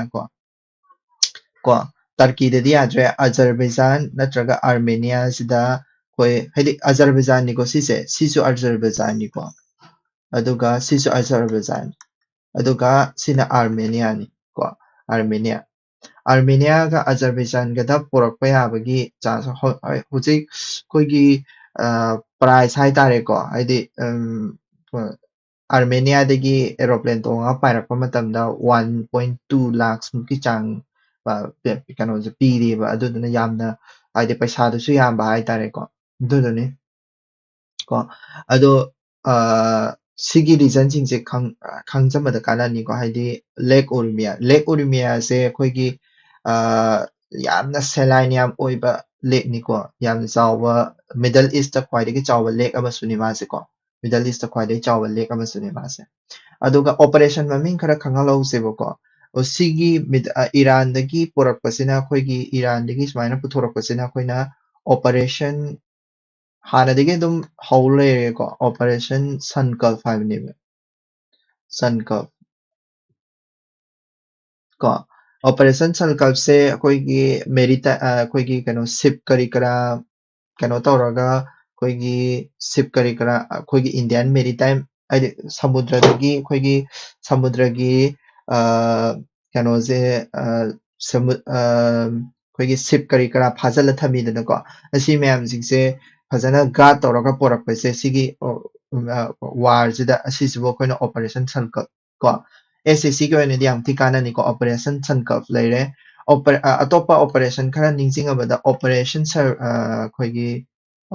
ꯀꯣ ꯇꯔꯀꯤꯗꯗꯤ ꯌꯥꯗ꯭ꯔꯦ ꯑꯖꯔꯕꯩꯖꯥꯟ ꯅꯠꯇ꯭ꯔꯒ ꯑꯥꯔꯃꯦꯅꯤꯌꯥꯁꯤꯗ ꯑꯩꯈꯣꯏ ꯍꯥꯏꯗꯤ ꯑꯖꯔꯕꯩꯖꯥꯟꯅꯤꯀꯣ ꯁꯤꯁꯦ ꯁꯤꯁꯨ ꯑꯖꯔꯕꯩꯖꯥꯟꯅꯤꯀꯣ ꯑꯗꯨꯒ ꯁꯤꯁꯨ ꯑꯖꯔꯕꯩꯖꯥꯟ ꯑꯗꯨꯒ ꯁꯤꯅ ꯑꯥꯔꯃꯦꯅꯤꯌꯥꯅꯤ ꯀꯣ ꯑꯥꯔꯃꯦꯅꯤꯌꯥ ꯑꯥꯔꯃꯦꯅꯤꯌꯥꯒ ꯑꯖꯔꯕꯩꯖꯥꯟꯒꯗ ꯄꯣꯔꯛꯄ ꯌꯥꯕꯒꯤ ꯆꯥꯟꯁ ꯍꯧꯖꯤꯛ ꯑꯩꯈꯣꯏꯒꯤ ꯄ꯭ꯔꯥꯏꯁ ꯍꯥꯏꯇꯥꯔꯦꯀꯣ ꯍꯥꯏꯗꯤ ꯑꯥꯔꯃꯦꯅꯤꯌꯥꯗꯒꯤ ꯑꯦꯔꯣꯄ꯭ꯂꯦꯟ ꯇꯣꯡꯉꯒ ꯄꯥꯏꯔꯛꯄ ꯃꯇꯝꯗ 1.2 lakhs ꯃꯨꯛꯀꯤ ꯆꯥꯡ ꯀꯩꯅꯣꯁꯦ ꯄꯤꯔꯤꯕ ꯑꯗꯨꯗꯨꯅ ꯌꯥꯝꯅ ꯍꯥꯏꯗꯤ ꯄꯩꯁꯥꯗꯨꯁꯨ ꯌꯥꯝꯕ ꯍꯥꯏꯇꯥꯔꯦꯀꯣ ꯑꯗꯨꯗꯨꯅꯤ ꯀꯣ ꯑꯗꯣ ꯁꯤꯒꯤ ꯔꯤꯖꯟꯁꯤꯡꯁꯦ ꯈꯪꯖꯟꯕꯗ ꯀꯥꯟꯅꯅꯤꯀꯣ ꯍꯥꯏꯗꯤ ꯂꯦꯛ ꯎꯔꯤꯃꯤꯌꯥꯁꯦ ꯑꯩꯈꯣꯏꯒꯤ ꯌꯥꯝꯅ ꯁꯦꯂꯥꯏꯟ ꯌꯥꯝ ꯑꯣꯏꯕ ꯂꯦꯛꯅꯤꯀꯣ ꯌꯥꯝꯅ ꯆꯥꯎꯕ ꯃꯤꯗꯜ ꯏꯁꯇ ꯈ꯭ꯋꯥꯏꯗꯒꯤ ꯆꯥꯎꯕ ꯂꯦꯛ ꯑꯃꯁꯨꯅꯤ ꯃꯥꯁꯦ ꯀꯣ ꯃꯤꯗꯜ ꯏꯁꯇ ꯈ꯭ꯋꯥꯏꯗꯒꯤ ꯆꯥꯎꯕ ꯂꯦꯛ ꯑꯃꯁꯨꯅꯤ ꯃꯥꯁꯦ ꯑꯗꯨꯒ ꯑꯣꯄꯔꯦꯁꯟ ꯃꯃꯤꯡ ꯈꯔ ꯈꯪꯍꯜꯍꯧꯁꯦꯕꯀꯣ ꯁꯤꯒꯤ ꯏꯔꯥꯟꯗꯒꯤ ꯄꯨꯔꯛꯄꯁꯤꯅ ꯑꯩꯈꯣꯏꯒꯤ ꯏꯔꯥꯟꯗꯒꯤ ꯁꯨꯃꯥꯏꯅ ꯄꯨꯊꯣꯔꯛꯄꯁꯤꯅ ꯑꯩꯈꯣꯏꯅ ꯑꯣꯄꯔꯦꯁꯟ ꯍꯥꯟꯅꯗꯒꯤ ꯑꯗꯨꯝ ꯍꯧ ꯂꯩꯔꯦꯀꯣ ꯑꯣꯄꯔꯦꯁꯟ ꯁꯟꯀꯜꯞ ꯍꯥꯏꯕꯅꯦꯕ ꯁꯟꯀꯜꯞ ꯀꯣ ꯑꯣꯄꯔꯦꯁꯟ ꯁꯟꯀꯜꯞꯁꯦ ꯑꯩꯈꯣꯏꯒꯤ ꯑꯩꯈꯣꯏꯒꯤ ꯀꯩꯅꯣ ꯁꯤꯞ ꯀꯔꯤ ꯀꯔꯥ ꯀꯩꯅꯣ ꯇꯧꯔꯒ ꯑꯩꯈꯣꯏꯒꯤ ꯁꯤꯞ ꯀꯔꯤ ꯀꯔꯥ ꯑꯩꯈꯣꯏꯒꯤ ꯏꯟꯗꯤꯌꯥꯟ ꯃꯦꯔꯤꯇꯥꯏꯝ ꯍꯥꯏꯗꯤ ꯁꯃꯨꯗ꯭ꯔꯗꯒꯤ ꯑꯩꯈꯣꯏꯒꯤ ꯁꯃꯨꯗ꯭ꯔꯒꯤ ꯀꯩꯅꯣꯁꯦ ꯑꯩꯈꯣꯏꯒꯤ ꯁꯤꯞ ꯀꯔꯤ ꯀꯔꯥ ꯐꯥꯖꯤꯜꯂ ꯊꯝꯃꯤꯗꯅꯀꯣ ꯑꯁꯤ ꯃꯌꯥꯝꯁꯤꯡꯁꯦ ꯐꯖꯅ ꯒꯥꯔꯗ ꯇꯧꯔꯒ ꯄꯣꯔꯛꯄꯁꯦ ꯁꯤꯒꯤ ꯋꯥꯔꯁꯤꯗ ꯑꯁꯤꯁꯤꯕꯨ ꯑꯩꯈꯣꯏꯅ ꯑꯣꯄꯔꯦꯁꯟ ꯁꯟꯀꯜꯞ ꯀꯣ SACꯒꯤ ꯑꯣꯏꯅꯗꯤ ꯌꯥꯝ ꯊꯤ ꯀꯥꯟꯅꯅꯤꯀꯣ ꯑꯣꯄꯔꯦꯁꯟ ꯁꯟꯀꯜꯞ ꯂꯩꯔꯦ ꯑꯇꯣꯞꯄ ꯑꯣꯄꯔꯦꯁꯟ ꯈꯔ ꯅꯤꯡꯁꯤꯡꯉꯕꯗ ꯑꯣꯄꯔꯦꯁꯟ ꯑꯩꯈꯣꯏꯒꯤ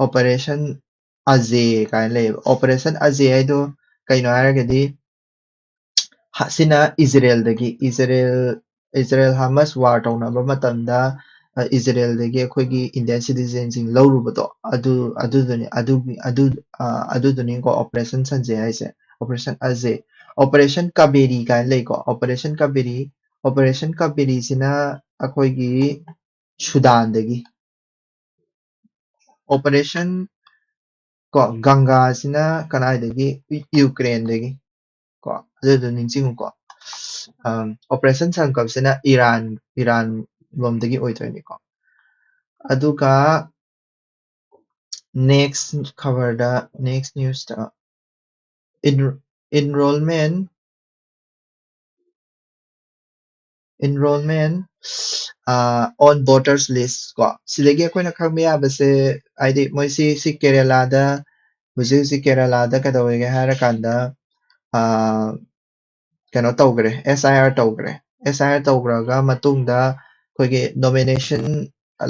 ꯑꯣꯄꯔꯦꯁꯟ ꯑꯖꯦ ꯀꯥꯏꯅ ꯂꯩꯌꯦꯕ ꯑꯣꯄꯔꯦꯁꯟ ꯑꯖꯦ ꯍꯥꯏꯗꯣ ꯀꯩꯅꯣ ꯍꯥꯏꯔꯒꯗꯤ ꯁꯤꯅ ꯏꯖꯔꯦꯜ ꯍꯥꯃꯁ ꯋꯥꯔ ꯇꯧꯅꯕ ꯃꯇꯝꯗ ꯏꯖꯔꯦꯜꯗꯒꯤ ꯑꯩꯈꯣꯏꯒꯤ ꯏꯟꯗꯤꯌꯟ ꯁꯤꯇꯤꯖꯦꯟꯁꯤꯡ ꯂꯧꯔꯨꯕꯗꯣ ꯑꯗꯨꯗꯨꯅꯤꯀꯣ ꯑꯣꯄꯔꯦꯁꯟ ꯁꯟꯖꯦ ꯍꯥꯏꯁꯦ ꯑꯣꯄꯔꯦꯁꯟ ꯑꯖꯦ ꯑꯣꯄꯔꯦꯁꯟ ꯀꯕꯦꯔꯤ ꯀꯥꯏꯅ ꯂꯩꯀꯣ ꯑꯣꯄꯔꯦꯁꯟ ꯀꯕꯦꯔꯤꯁꯤꯅ ꯑꯩꯈꯣꯏꯒꯤ ꯁꯨꯗꯥꯟꯗꯒꯤ ꯑꯣꯄꯔꯦꯁꯟ ꯀꯣ ꯒꯪꯒꯥꯁꯤꯅ ꯀꯗꯥꯏꯗꯒꯤ ꯌꯨꯀ꯭ꯔꯦꯟꯗꯒꯤ ꯀꯣ ꯑꯗꯨꯗꯣ ꯅꯤꯡꯁꯤꯡꯉꯨꯀꯣ ꯑꯣꯄꯔꯦꯁꯟ ꯁꯟꯀꯜꯞꯁꯤꯅ ꯏꯔꯥꯟ ꯂꯣꯝꯗꯒꯤ ꯑꯣꯏꯗꯣꯏꯅꯤꯀꯣ ꯑꯗꯨꯒ ꯅꯦꯛꯁ ꯈꯕꯔꯗ ꯅꯦꯛꯁ ꯅ꯭ꯌꯨꯁꯇ enrollment on voters list ꯀꯣ ꯁꯤꯗꯒꯤ ꯑꯩꯈꯣꯏꯅ ꯈꯪꯕ ꯌꯥꯕꯁꯦ ꯍꯥꯏꯗꯤ ꯃꯣꯏꯁꯤ ꯀꯦꯔꯦꯂꯥꯗ ꯍꯧꯖꯤꯛ ꯀꯦꯔꯦꯂꯥꯗ ꯀꯩꯗꯧꯋꯦꯒꯦ ꯍꯥꯏꯔꯀꯥꯟꯗ ꯀꯩꯅꯣ ꯇꯧꯈ꯭ꯔꯦ SIR ꯇꯧꯈ꯭ꯔꯦ SIR ꯇꯧꯈ꯭ꯔꯒ ꯃꯇꯨꯡꯗ ꯑꯩꯈꯣꯏꯒꯤ nomination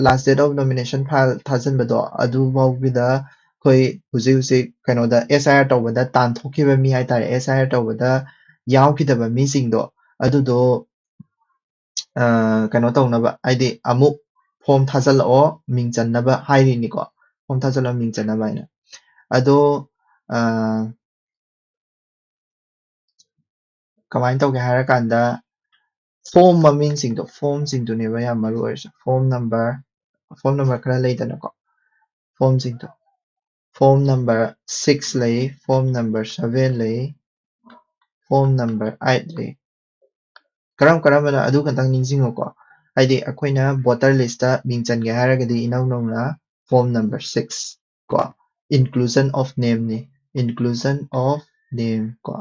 last date of nomination file ꯊꯥꯖꯤꯟꯕꯗꯣ ꯑꯗꯨꯐꯥꯎꯒꯤꯗ ꯑꯩꯈꯣꯏ ꯍꯧꯖꯤꯛ ꯀꯩꯅꯣꯗ SIR ꯇꯧꯕꯗ ꯇꯥꯟꯊꯣꯛꯈꯤꯕ ꯃꯤ ꯍꯥꯏꯇꯥꯔꯦ SIR ꯇꯧꯕꯗ ꯌꯥꯎꯈꯤꯗꯕ ꯃꯤꯁꯤꯡꯗꯣ ꯑꯗꯨꯗꯣ ꯀꯩꯅꯣ ꯇꯧꯅꯕ ꯍꯥꯏꯗꯤ ꯑꯃꯨꯛ ꯐꯣꯝ ꯊꯥꯖꯤꯜꯂꯛꯑꯣ ꯃꯤꯡ ꯆꯟꯅꯕ ꯍꯥꯏꯔꯤꯅꯤꯀꯣ ꯐꯣꯝ ꯊꯥꯖꯤꯜꯂꯛꯑꯣ ꯃꯤꯡ ꯆꯟꯅꯕ ꯍꯥꯏꯅ ꯑꯗꯣ ꯀꯃꯥꯏꯅ ꯇꯧꯒꯦ ꯍꯥꯏꯔꯀꯥꯟꯗ ꯐꯣꯝꯁꯤꯡꯗꯨꯅꯦꯕ ꯌꯥꯝ ꯃꯔꯨ ꯑꯣꯏꯔꯤꯁꯦ ꯐꯣꯝ ꯅꯝꯕꯔ ꯈꯔ ꯂꯩꯗꯅꯀꯣ ꯐꯣꯝꯁꯤꯡꯗꯣ ꯐꯣꯝ ꯅꯝꯕꯔ 6 ꯂꯩ ꯐꯣꯝ ꯅꯝꯕꯔ 7 ꯂꯩ ꯐꯣꯝ ꯅꯝꯕꯔ 8 ꯂꯩ ꯀꯔꯝꯕꯅ ꯑꯗꯨ ꯈꯛꯇꯪ ꯅꯤꯡꯁꯤꯡꯉꯨꯀꯣ ꯍꯥꯏꯗꯤ ꯑꯩꯈꯣꯏꯅ ꯚꯣꯇꯔ ꯂꯤꯁꯇ ꯃꯤꯡ ꯆꯟꯒꯦ ꯍꯥꯏꯔꯒꯗꯤ ꯏꯅꯧ ꯅꯧꯅ ꯐꯣꯝ ꯅꯝꯕꯔ 6 ꯀꯣ inclusion of nameꯅꯤ inclusion of name ꯀꯣ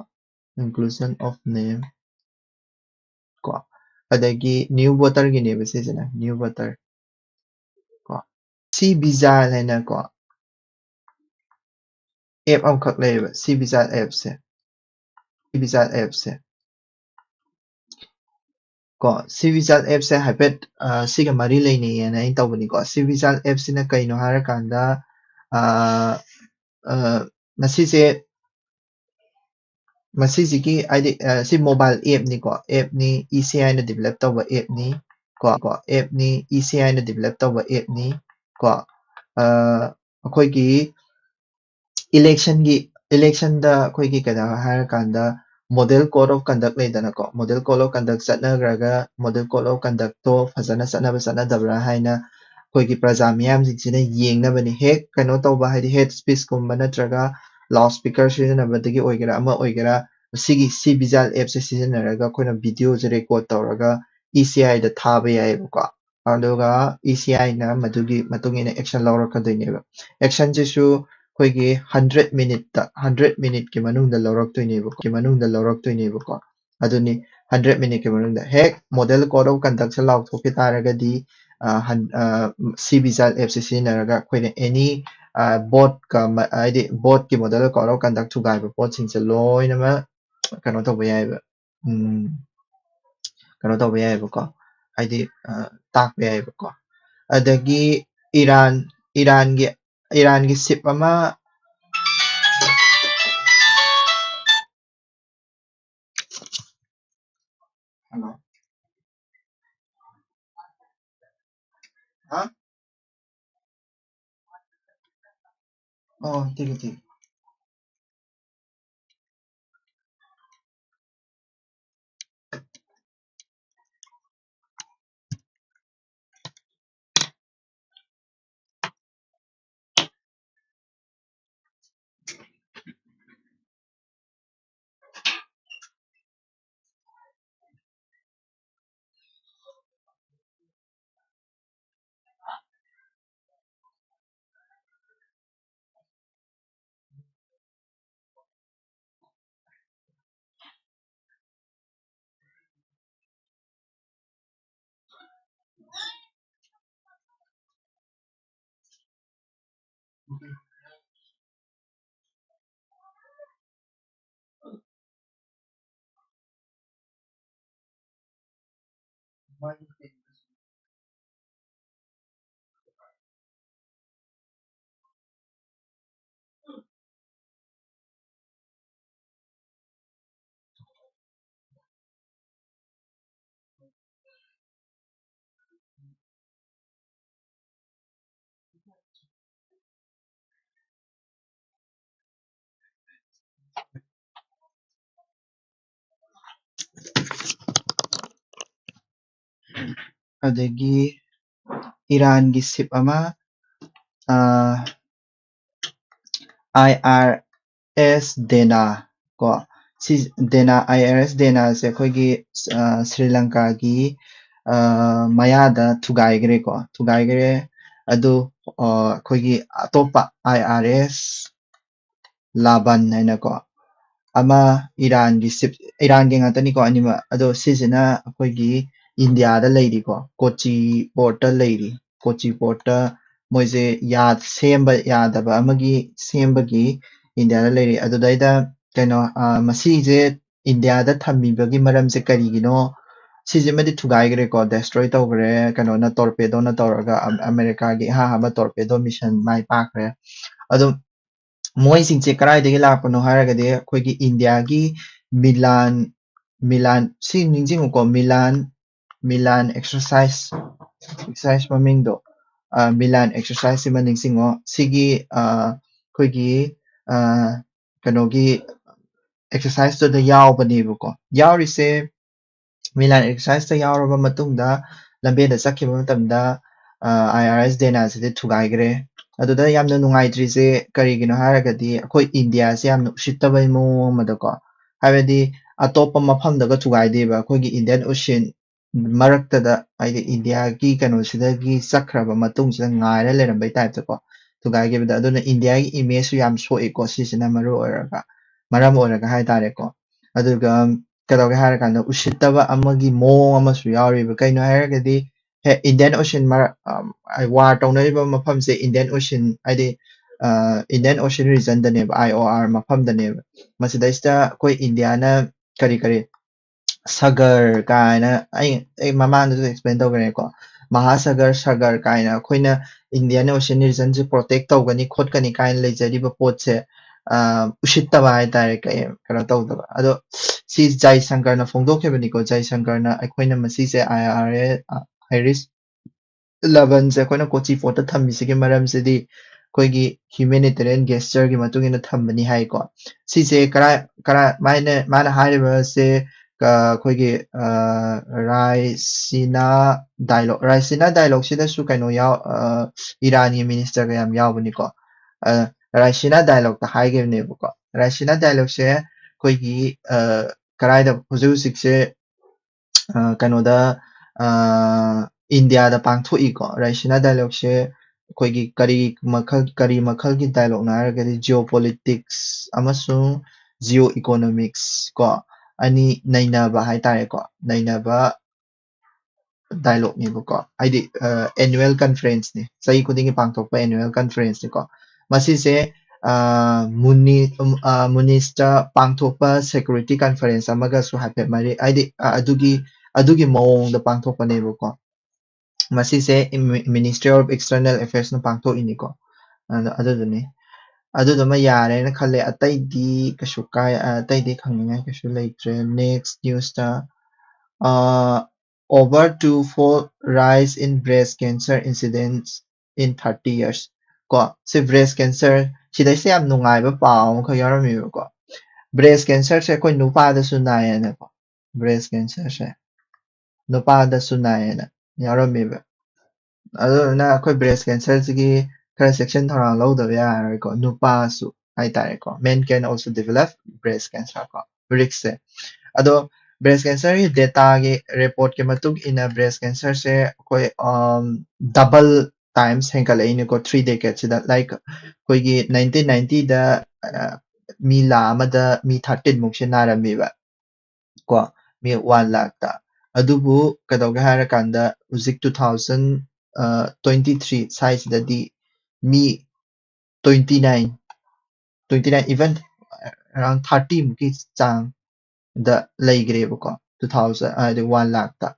inclusion of name ꯀꯣ ꯑꯗꯒꯤ ꯅ꯭ꯌꯨ ꯚꯣꯇꯔꯒꯤꯅꯦꯕ ꯁꯤꯁꯤꯅ ꯅ꯭ꯌꯨ ꯚꯣꯇꯔ ꯀꯣ ꯁꯤ ꯚꯤꯖꯥꯜ ꯍꯥꯏꯅ ꯀꯣ ꯑꯦꯞ ꯑꯃꯈꯛ ꯂꯩꯌꯦꯕ ꯁꯤ ꯚꯤꯖꯥꯜ ꯑꯦꯞꯁꯦ ꯀꯣ ꯁꯤ ꯚꯤꯖꯥꯜ ꯑꯦꯞꯁꯦ ꯍꯥꯏꯐꯦꯠ ꯁꯤꯒ ꯃꯔꯤ ꯂꯩꯅꯩꯌꯦꯅ ꯑꯩꯅ ꯇꯧꯕꯅꯤꯀꯣ ꯁꯤ ꯚꯤꯖꯥꯜ ꯑꯦꯞꯁꯤꯅ ꯀꯩꯅꯣ ꯍꯥꯏꯔꯀꯥꯟꯗ ꯃꯁꯤꯁꯤꯒꯤ ꯍꯥꯏꯗꯤ ꯁꯤ ꯃꯣꯕꯥꯏꯜ ꯑꯦꯞꯅꯤꯀꯣ ꯑꯦꯞꯅꯤ ECIꯅ ꯗꯤꯕꯦꯂꯞ ꯇꯧꯕ ꯑꯦꯞꯅꯤ ꯀꯣ ꯑꯦꯞꯅꯤ ECIꯅ ꯗꯤꯕꯦꯂꯞ ꯇꯧꯕ ꯑꯦꯞꯅꯤ ꯀꯣ ꯑꯩꯈꯣꯏꯒꯤ ꯏꯂꯦꯛꯁꯟꯗ ꯑꯩꯈꯣꯏꯒꯤ ꯀꯩꯗꯧ ꯍꯥꯏꯔꯀꯥꯟꯗ ꯃꯣꯗꯦꯜ ꯀꯣꯗ ꯑꯣꯐ ꯀꯟꯗꯛ ꯂꯩꯗꯅꯀꯣ ꯃꯣꯗꯦꯜ ꯀꯣꯗ ꯑꯣꯐ ꯀꯟꯗꯛ ꯆꯠꯅꯈ꯭ꯔꯒ ꯃꯣꯗꯦꯜ ꯀꯣꯗ ꯑꯣꯐ ꯀꯟꯗꯛꯇꯣ ꯐꯖꯅ ꯆꯠꯅꯗꯕ꯭ꯔꯥ ꯍꯥꯏꯅ ꯑꯩꯈꯣꯏꯒꯤ प्रजा ꯃꯤꯌꯥꯝꯁꯤꯡꯁꯤꯅ ꯌꯦꯡꯅꯕꯅꯤ ꯍꯦꯛ ꯀꯩꯅꯣ ꯇꯧꯕ ꯍꯥꯏꯗꯤ ꯍꯦꯠ ꯁ꯭ꯄꯤꯆꯀꯨꯝꯕ ꯅꯠꯇ꯭ꯔꯒ ꯂꯥꯎꯠ ꯁ꯭ꯄꯤꯀꯔ ꯁꯤꯖꯤꯟꯅꯕꯗꯒꯤ ꯑꯣꯏꯒꯦꯔꯥ ꯑꯃ ꯑꯣꯏꯒꯦꯔꯥ ꯁꯤ ꯚꯤꯖꯥꯜ ꯑꯦꯞꯁꯦ ꯁꯤꯖꯤꯟꯅꯔꯒ ꯑꯩꯈꯣꯏꯅ ꯚꯤꯗꯤꯑꯣꯁꯦ ꯔꯦꯀꯣꯔꯠ ꯇꯧꯔꯒ ECIꯗ ꯊꯥꯕ ꯌꯥꯏꯑꯕꯀꯣ ꯑꯗꯨꯒ ECIꯅ ꯃꯗꯨꯒꯤ ꯃꯇꯨꯡ ꯏꯟꯅ ꯑꯦꯛꯁꯟ ꯂꯧꯔꯛꯀꯗꯣꯏꯅꯦꯕ ꯑꯦꯛꯁꯟꯁꯤꯁꯨ ꯑꯩꯈꯣꯏꯒꯤ 100 ꯃꯅꯨꯡꯗ ꯂꯧꯔꯛꯇꯣꯏꯅꯦꯕꯀꯣ ꯑꯗꯨꯅꯤ 100 ꯃꯤꯅꯤꯠꯀꯤ ꯃꯅꯨꯡꯗ ꯍꯦꯛ ꯃꯣꯗꯦꯜ ꯀꯣꯗ ꯑꯣꯐ ꯀꯟꯗꯛꯁꯦ ꯂꯥꯎꯊꯣꯛꯈꯤ ꯇꯥꯔꯒꯗꯤ ꯁꯤꯕꯤꯖꯥꯜ ꯑꯦꯞꯁꯦ ꯁꯤꯖꯤꯟꯅꯔꯒ ꯑꯩꯈꯣꯏꯅ ꯑꯦꯅꯤ ꯕꯣꯠꯀ ꯍꯥꯏꯗꯤ ꯕꯣꯠꯀꯤ ꯃꯣꯗꯦꯜ ꯀꯣꯗ ꯑꯣꯐ ꯀꯟꯗꯛ ꯊꯨꯒꯥꯏꯕ ꯄꯣꯠꯁꯤꯡꯁꯦ ꯂꯣꯏꯅꯃꯛ ꯀꯩꯅꯣ ꯇꯧꯕ ꯌꯥꯏꯑꯕ ꯀꯩꯅꯣ ꯇꯧꯕ ꯌꯥꯏꯑꯕꯀꯣ ꯍꯥꯏꯗꯤ ꯇꯥꯛꯄ ꯌꯥꯏꯑꯕꯀꯣ ꯑꯗꯒꯤ ꯏꯔꯥꯟ ꯏꯔꯥꯟꯒꯤ ꯏꯔꯥꯟꯒꯤ ꯁꯤꯞ ꯑꯃ ꯍꯜꯂꯣ ꯍꯥ ꯑꯣ ठीक है ठीक ꯑꯗꯒꯤ ꯏꯔꯥꯟꯒꯤ ꯁꯤꯞ ꯑꯃ IRS ꯗꯦꯅꯥ ꯀꯣ ꯁꯤ ꯗꯦꯅꯥ IRS ꯗꯦꯅꯥꯁꯦ ꯑꯩꯈꯣꯏꯒꯤ ꯁ꯭ꯔꯤ ꯂꯪꯀꯥꯒꯤ ꯃꯌꯥꯗ ꯊꯨꯒꯥꯏꯈ꯭ꯔꯦ ꯑꯗꯨ ꯑꯩꯈꯣꯏꯒꯤ ꯑꯇꯣꯞꯄ IRS ꯂꯥꯕꯟ ꯍꯥꯏꯅꯀꯣ ꯑꯃ ꯏꯔꯥꯟꯒꯤ ꯉꯥꯛꯇꯅꯤꯀꯣ ꯑꯅꯤꯃꯛ ꯑꯗꯣ ꯁꯤꯁꯤꯅ ꯑꯩꯈꯣꯏꯒꯤ ꯏꯟꯗꯤꯌꯥꯗ ꯂꯩꯔꯤꯀꯣ ꯀꯣꯆꯤ ꯄꯣꯔꯠꯇ ꯂꯩꯔꯤ ꯀꯣꯆꯤ ꯄꯣꯔꯠꯇ ꯃꯣꯏꯁꯦ ꯁꯦꯝꯕ ꯌꯥꯗꯕ ꯑꯃꯒꯤ ꯁꯦꯝꯕꯒꯤ ꯏꯟꯗꯤꯌꯥꯗ ꯂꯩꯔꯤ ꯑꯗꯨꯗꯩꯗ ꯀꯩꯅꯣ ꯃꯁꯤꯁꯦ ꯏꯟꯗꯤꯌꯥꯗ ꯊꯝꯃꯤꯕꯒꯤ ꯃꯔꯝꯁꯦ ꯀꯔꯤꯒꯤꯅꯣ ꯁꯤꯁꯤꯃꯗꯤ ꯊꯨꯒꯥꯏꯈ꯭ꯔꯦꯀꯣ ꯗꯦꯁꯇ꯭ꯔꯣꯏ ꯇꯧꯈ꯭ꯔꯦ ꯀꯩꯅꯣꯅ ꯇꯣꯔꯄꯦꯗꯣꯅ ꯇꯧꯔꯒ ꯑꯃꯦꯔꯤꯀꯥꯒꯤ ꯑꯍꯥꯟꯕ ꯇꯣꯔꯄꯦꯗꯣ ꯃꯤꯁꯟ ꯃꯥꯏ ꯄꯥꯛꯈ꯭ꯔꯦ ꯑꯗꯨ ꯃꯣꯏꯁꯤꯡꯁꯦ ꯀꯗꯥꯏꯗꯒꯤ ꯂꯥꯛꯄꯅꯣ ꯍꯥꯏꯔꯒꯗꯤ ꯑꯩꯈꯣꯏꯒꯤ ꯏꯟꯗꯤꯌꯥꯒꯤ ꯃꯤꯂꯥꯟ ꯁꯤ ꯅꯤꯡꯁꯤꯡꯉꯨꯀꯣ ꯃꯤꯂꯥꯟ ꯑꯦꯛꯁꯔꯁꯥꯏꯁ ꯃꯃꯤꯡꯗꯣ ꯃꯤꯂꯥꯟ ꯑꯦꯛꯁꯔꯁꯥꯏꯁ ꯁꯤꯃ ꯅꯤꯡꯁꯤꯡꯉꯣ ꯁꯤꯒꯤ ꯑꯩꯈꯣꯏꯒꯤ ꯀꯩꯅꯣꯒꯤ ꯑꯦꯛꯁꯔꯁꯥꯏꯁꯇꯨꯗ ꯌꯥꯎꯕꯅꯦꯕꯀꯣ ꯌꯥꯎꯔꯤꯁꯦ ꯃꯤꯂꯥꯟ ꯑꯦꯛꯁꯔꯁꯥꯏꯁꯇ ꯌꯥꯎꯔꯕ ꯃꯇꯨꯡꯗ ꯂꯝꯕꯦꯟꯗ ꯆꯠꯈꯤꯕ ꯃꯇꯝꯗ IRS ꯗꯦꯅꯥꯁꯤꯗꯤ ꯊꯨꯒꯥꯏꯈ꯭ꯔꯦ ꯑꯗꯨꯗ ꯌꯥꯝꯅ ꯅꯨꯡꯉꯥꯏꯇ꯭ꯔꯤꯁꯦ ꯀꯔꯤꯒꯤꯅꯣ ꯍꯥꯏꯔꯒꯗꯤ ꯑꯩꯈꯣꯏ ꯏꯟꯗꯤꯌꯥꯁꯦ ꯌꯥꯝꯅ ꯎꯁꯤꯠꯇꯕꯩ ꯃꯑꯣꯡ ꯑꯃꯗꯀꯣ ꯍꯥꯏꯕꯗꯤ ꯑꯇꯣꯞꯄ ꯃꯐꯝꯗꯒ ꯊꯨꯒꯥꯏꯗꯦꯕ ꯑꯩꯈꯣꯏꯒꯤ ꯏꯟꯗꯤꯌꯟ ꯑꯣꯁꯤꯟ ꯃꯔꯛꯇꯗ ꯍꯥꯏꯗꯤ ꯏꯟꯗꯤꯌꯥꯒꯤ ꯀꯩꯅꯣꯁꯤꯗꯒꯤ ꯆꯠꯈ꯭ꯔꯕ ꯃꯇꯨꯡꯁꯤꯗ ꯉꯥꯏꯔ ꯂꯩꯔꯝꯕꯩ ꯇꯥꯏꯞꯇꯀꯣ ꯊꯨꯒꯥꯏꯈꯤꯕꯗ ꯑꯗꯨꯅ ꯏꯟꯗꯤꯌꯥꯒꯤ ꯏꯃꯦꯖꯁꯨ ꯌꯥꯝ ꯁꯣꯛꯏꯀꯣ ꯁꯤꯁꯤꯅ ꯃꯔꯝ ꯑꯣꯏꯔꯒ ꯍꯥꯏꯇꯥꯔꯦꯀꯣ ꯑꯗꯨꯒ ꯀꯩꯗꯧꯒꯦ ꯍꯥꯏꯔꯀꯥꯟꯗ ꯎꯁꯤꯠꯇꯕ ꯑꯃꯒꯤ ꯃꯑꯣꯡ ꯑꯃꯁꯨ ꯌꯥꯎꯔꯤꯕ ꯀꯩꯅꯣ ꯍꯥꯏꯔꯒꯗꯤ ꯏꯟꯗꯤꯌꯟ ꯑꯣꯁꯤꯟ ꯋꯥꯔ ꯇꯧꯅꯔꯤꯕ ꯃꯐꯝꯁꯦ ꯏꯟꯗꯤꯌꯟ ꯑꯣꯁꯤꯟ ꯍꯥꯏꯗꯤ ꯏꯟꯗꯤꯌꯟ ꯑꯣꯁꯤꯟ ꯔꯤꯖꯟꯗꯅꯦꯕ IOR ꯃꯐꯝꯗꯅꯦꯕ ꯃꯁꯤꯗꯩꯁꯤꯗ ꯑꯩꯈꯣꯏ ꯏꯟꯗꯤꯌꯥꯅ ꯀꯔꯤ ꯁꯒꯔ ꯀꯥꯏꯅ ꯑꯩ ꯃꯃꯥꯡꯗꯁꯨ ꯑꯦꯛꯁꯄ꯭ꯂꯦꯟ ꯇꯧꯈ꯭ꯔꯦꯀꯣ ꯁꯒꯔ ꯀꯥꯏꯅ ꯑꯩꯈꯣꯏꯅ ꯏꯟꯗꯤꯌꯟ ꯑꯣꯁꯤꯟ ꯔꯤꯖꯟꯁꯦ ꯄ꯭ꯔꯣꯇꯦꯛ ꯇꯧꯒꯅꯤ ꯈꯣꯠꯀꯅꯤ ꯀꯥꯏꯅ ꯂꯩꯖꯔꯤꯕ ꯄꯣꯠꯁꯦ ꯎꯁꯤꯠꯇꯕ ꯍꯥꯏꯇꯥꯔꯦ ꯀꯩꯅꯣ ꯇꯧꯗꯕ ꯑꯗꯣ ꯁꯤ ꯖꯥꯏꯁꯪꯀꯔꯅ ꯐꯣꯡꯗꯣꯛꯈꯤꯕꯅꯤꯀꯣ ꯖꯥꯏꯁꯪꯀꯔꯅ ꯑꯩꯈꯣꯏꯅ ꯃꯁꯤꯁꯦ IRS ꯂꯕꯟꯁꯦ ꯑꯩꯈꯣꯏꯅ ꯀꯣꯆꯤ ꯄꯣꯔꯠꯇ ꯊꯝꯃꯤꯁꯤꯒꯤ ꯃꯔꯝꯁꯤꯗꯤ ꯑꯩꯈꯣꯏꯒꯤ ꯍ꯭ꯌꯨꯃꯦꯅꯤꯇꯦꯔꯤꯌꯟ ꯒꯦꯁꯆꯔꯒꯤ ꯃꯇꯨꯡ ꯏꯟꯅ ꯊꯝꯕꯅꯤ ꯍꯥꯏꯀꯣ ꯁꯤꯁꯦ ꯃꯥꯅ ꯍꯥꯏꯔꯤꯕꯁꯦ ꯑꯩꯈꯣꯏꯒꯤ ꯔꯥꯏꯁꯤꯅꯥ ꯗꯥꯏꯂꯣꯒꯁꯤꯗꯁꯨ ꯀꯩꯅꯣ ꯏꯔꯥꯟꯒꯤ ꯃꯤꯅꯤꯁꯇꯔꯒ ꯌꯥꯝ ꯌꯥꯎꯕꯅꯤꯀꯣ ꯔꯥꯏꯁꯤꯅꯥ ꯗꯥꯏꯂꯣꯒꯇ ꯍꯥꯏꯈꯤꯕꯅꯦꯕꯀꯣ ꯔꯥꯏꯁꯤꯅꯥ ꯗꯥꯏꯂꯣꯒꯁꯦ ꯑꯩꯈꯣꯏꯒꯤ ꯀꯗꯥꯏꯗ ꯍꯧꯖꯤꯛꯁꯦ ꯀꯩꯅꯣꯗ ꯏꯟꯗꯤꯌꯥꯗ ꯄꯥꯡꯊꯣꯛꯏꯀꯣ ꯔꯥꯏꯁꯤꯅꯥ ꯗꯥꯏꯂꯣꯒꯁꯦ ꯑꯩꯈꯣꯏꯒꯤ ꯀꯔꯤ ꯃꯈꯜꯒꯤ ꯗꯥꯏꯂꯣꯒꯅꯣ ꯍꯥꯏꯔꯒꯗꯤ ꯖꯤꯑꯣꯄꯣꯂꯤꯇꯤꯛꯁ ꯑꯃꯁꯨꯡ ꯖꯤꯑꯣ ꯏꯀꯣꯅꯣꯃꯤꯛꯁ ꯀꯣ ꯑꯅꯤ ꯅꯩꯅꯕ ꯍꯥꯏꯇꯥꯔꯦꯀꯣ ꯅꯩꯅꯕ ꯗꯥꯏꯂꯣꯒꯅꯦꯕꯀꯣ ꯍꯥꯏꯗꯤ ꯑꯦꯅꯨꯋꯦꯜ ꯀꯟꯐꯔꯦꯟꯁꯅꯤ ꯆꯍꯤ ꯈꯨꯗꯤꯡꯒꯤ ꯄꯥꯡꯊꯣꯛꯄ ꯑꯦꯅꯨꯋꯦꯜ ꯀꯟꯐꯔꯦꯟꯁꯅꯤꯀꯣ ꯃꯁꯤꯁꯦ ꯃꯨꯅꯤꯁꯇ ꯄꯥꯡꯊꯣꯛꯄ ꯁꯦꯀꯨꯔꯤꯇꯤ ꯀꯟꯐꯔꯦꯟꯁ ꯑꯃꯒꯁꯨ ꯍꯥꯏꯐꯦꯠ ꯃꯔꯤ ꯍꯥꯏꯗꯤ ꯑꯗꯨꯒꯤ ꯃꯑꯣꯡꯗ ꯄꯥꯡꯊꯣꯛꯄꯅꯦꯕꯀꯣ ꯃꯁꯤꯁꯦ ꯃꯤꯅꯤꯁꯇ꯭ꯔꯤ ꯑꯣꯐ ꯑꯦꯛꯁꯇꯔꯅꯦꯜ ꯑꯦꯐꯦꯌꯔꯁꯅ ꯄꯥꯡꯊꯣꯛꯏꯅꯤꯀꯣ ꯑꯗꯨꯗꯨꯅꯤ ꯑꯗꯨꯗꯨꯃ ꯌꯥꯔꯦꯅ ꯈꯜꯂꯦ ꯑꯇꯩꯗꯤ ꯀꯩꯁꯨ ꯑꯇꯩꯗꯤ ꯈꯪꯅꯤꯡꯉꯥꯏ ꯀꯩꯁꯨ ꯂꯩꯇ꯭ꯔꯦ next ꯅ꯭ꯌꯨꯁꯇ over twofold rise in breast cancer incidence in 30 years ꯀꯣ ꯁꯤ breast cancer ꯁꯤꯗꯩꯁꯦ ꯌꯥꯝ ꯅꯨꯡꯉꯥꯏꯕ ꯄꯥꯎ ꯑꯃꯈꯛ ꯌꯥꯎꯔꯝꯃꯦꯕꯀꯣ breast cancerꯁꯦ ꯑꯩꯈꯣꯏ ꯅꯨꯄꯥꯗꯁꯨ ꯅꯥꯏꯌꯦꯅꯀꯣ breast cancerꯁꯦ ꯅꯨꯄꯥꯗꯁꯨ ꯅꯥꯏꯌꯦꯅ ꯌꯥꯎꯔꯝꯃꯦꯕ ꯑꯗꯨꯗꯨꯅ ꯑꯩꯈꯣꯏ breast cancerꯁꯤꯒꯤ ꯈꯔ ꯆꯦꯛꯁꯤꯟ ꯊꯧꯔꯥꯡ ꯂꯧꯗꯕ ꯌꯥꯔꯔꯣꯏꯀꯣ ꯅꯨꯄꯥꯁꯨ ꯍꯥꯏꯇꯥꯔꯦꯀꯣ men can also develop breast cancer ꯀꯣ ꯔꯤꯛꯁꯁꯦ ꯑꯗꯣ breast cancerꯒꯤ ꯗꯦꯇꯥꯒꯤ ꯔꯤꯄꯣꯔꯠꯀꯤ ꯃꯇꯨꯡ ꯏꯟꯅ breast cancerꯁꯦ ꯑꯩꯈꯣꯏ ꯗꯕꯜ ꯇꯥꯏꯝꯁ ꯍꯦꯟꯒꯠꯂꯛꯏꯅꯤꯀꯣ 3 decadesꯁꯤꯗ ꯂꯥꯏꯛ ꯑꯩꯈꯣꯏꯒꯤ 1990ꯗ ꯃꯤ ꯂꯥꯈ ꯑꯃꯗ ꯃꯤ 13 ꯃꯨꯛꯁꯦ ꯅꯥꯔꯝꯃꯦꯕ ꯀꯣ ꯃꯤ 1 ꯂꯥꯈꯇ ꯑꯗꯨꯕꯨ ꯀꯩꯗꯧꯒꯦ ꯍꯥꯏꯔꯀꯥꯟꯗ ꯍꯧꯖꯤꯛ 2023 ꯁ꯭ꯋꯥꯏꯁꯤꯗꯗꯤ ꯃꯤ 29 even around 30 ꯃꯨꯛꯀꯤ ꯆꯥꯡꯗ ꯂꯩꯈ꯭ꯔꯦꯕꯀꯣ 2000 ꯍꯥꯏꯗꯤ 1 ꯂꯥꯈꯇ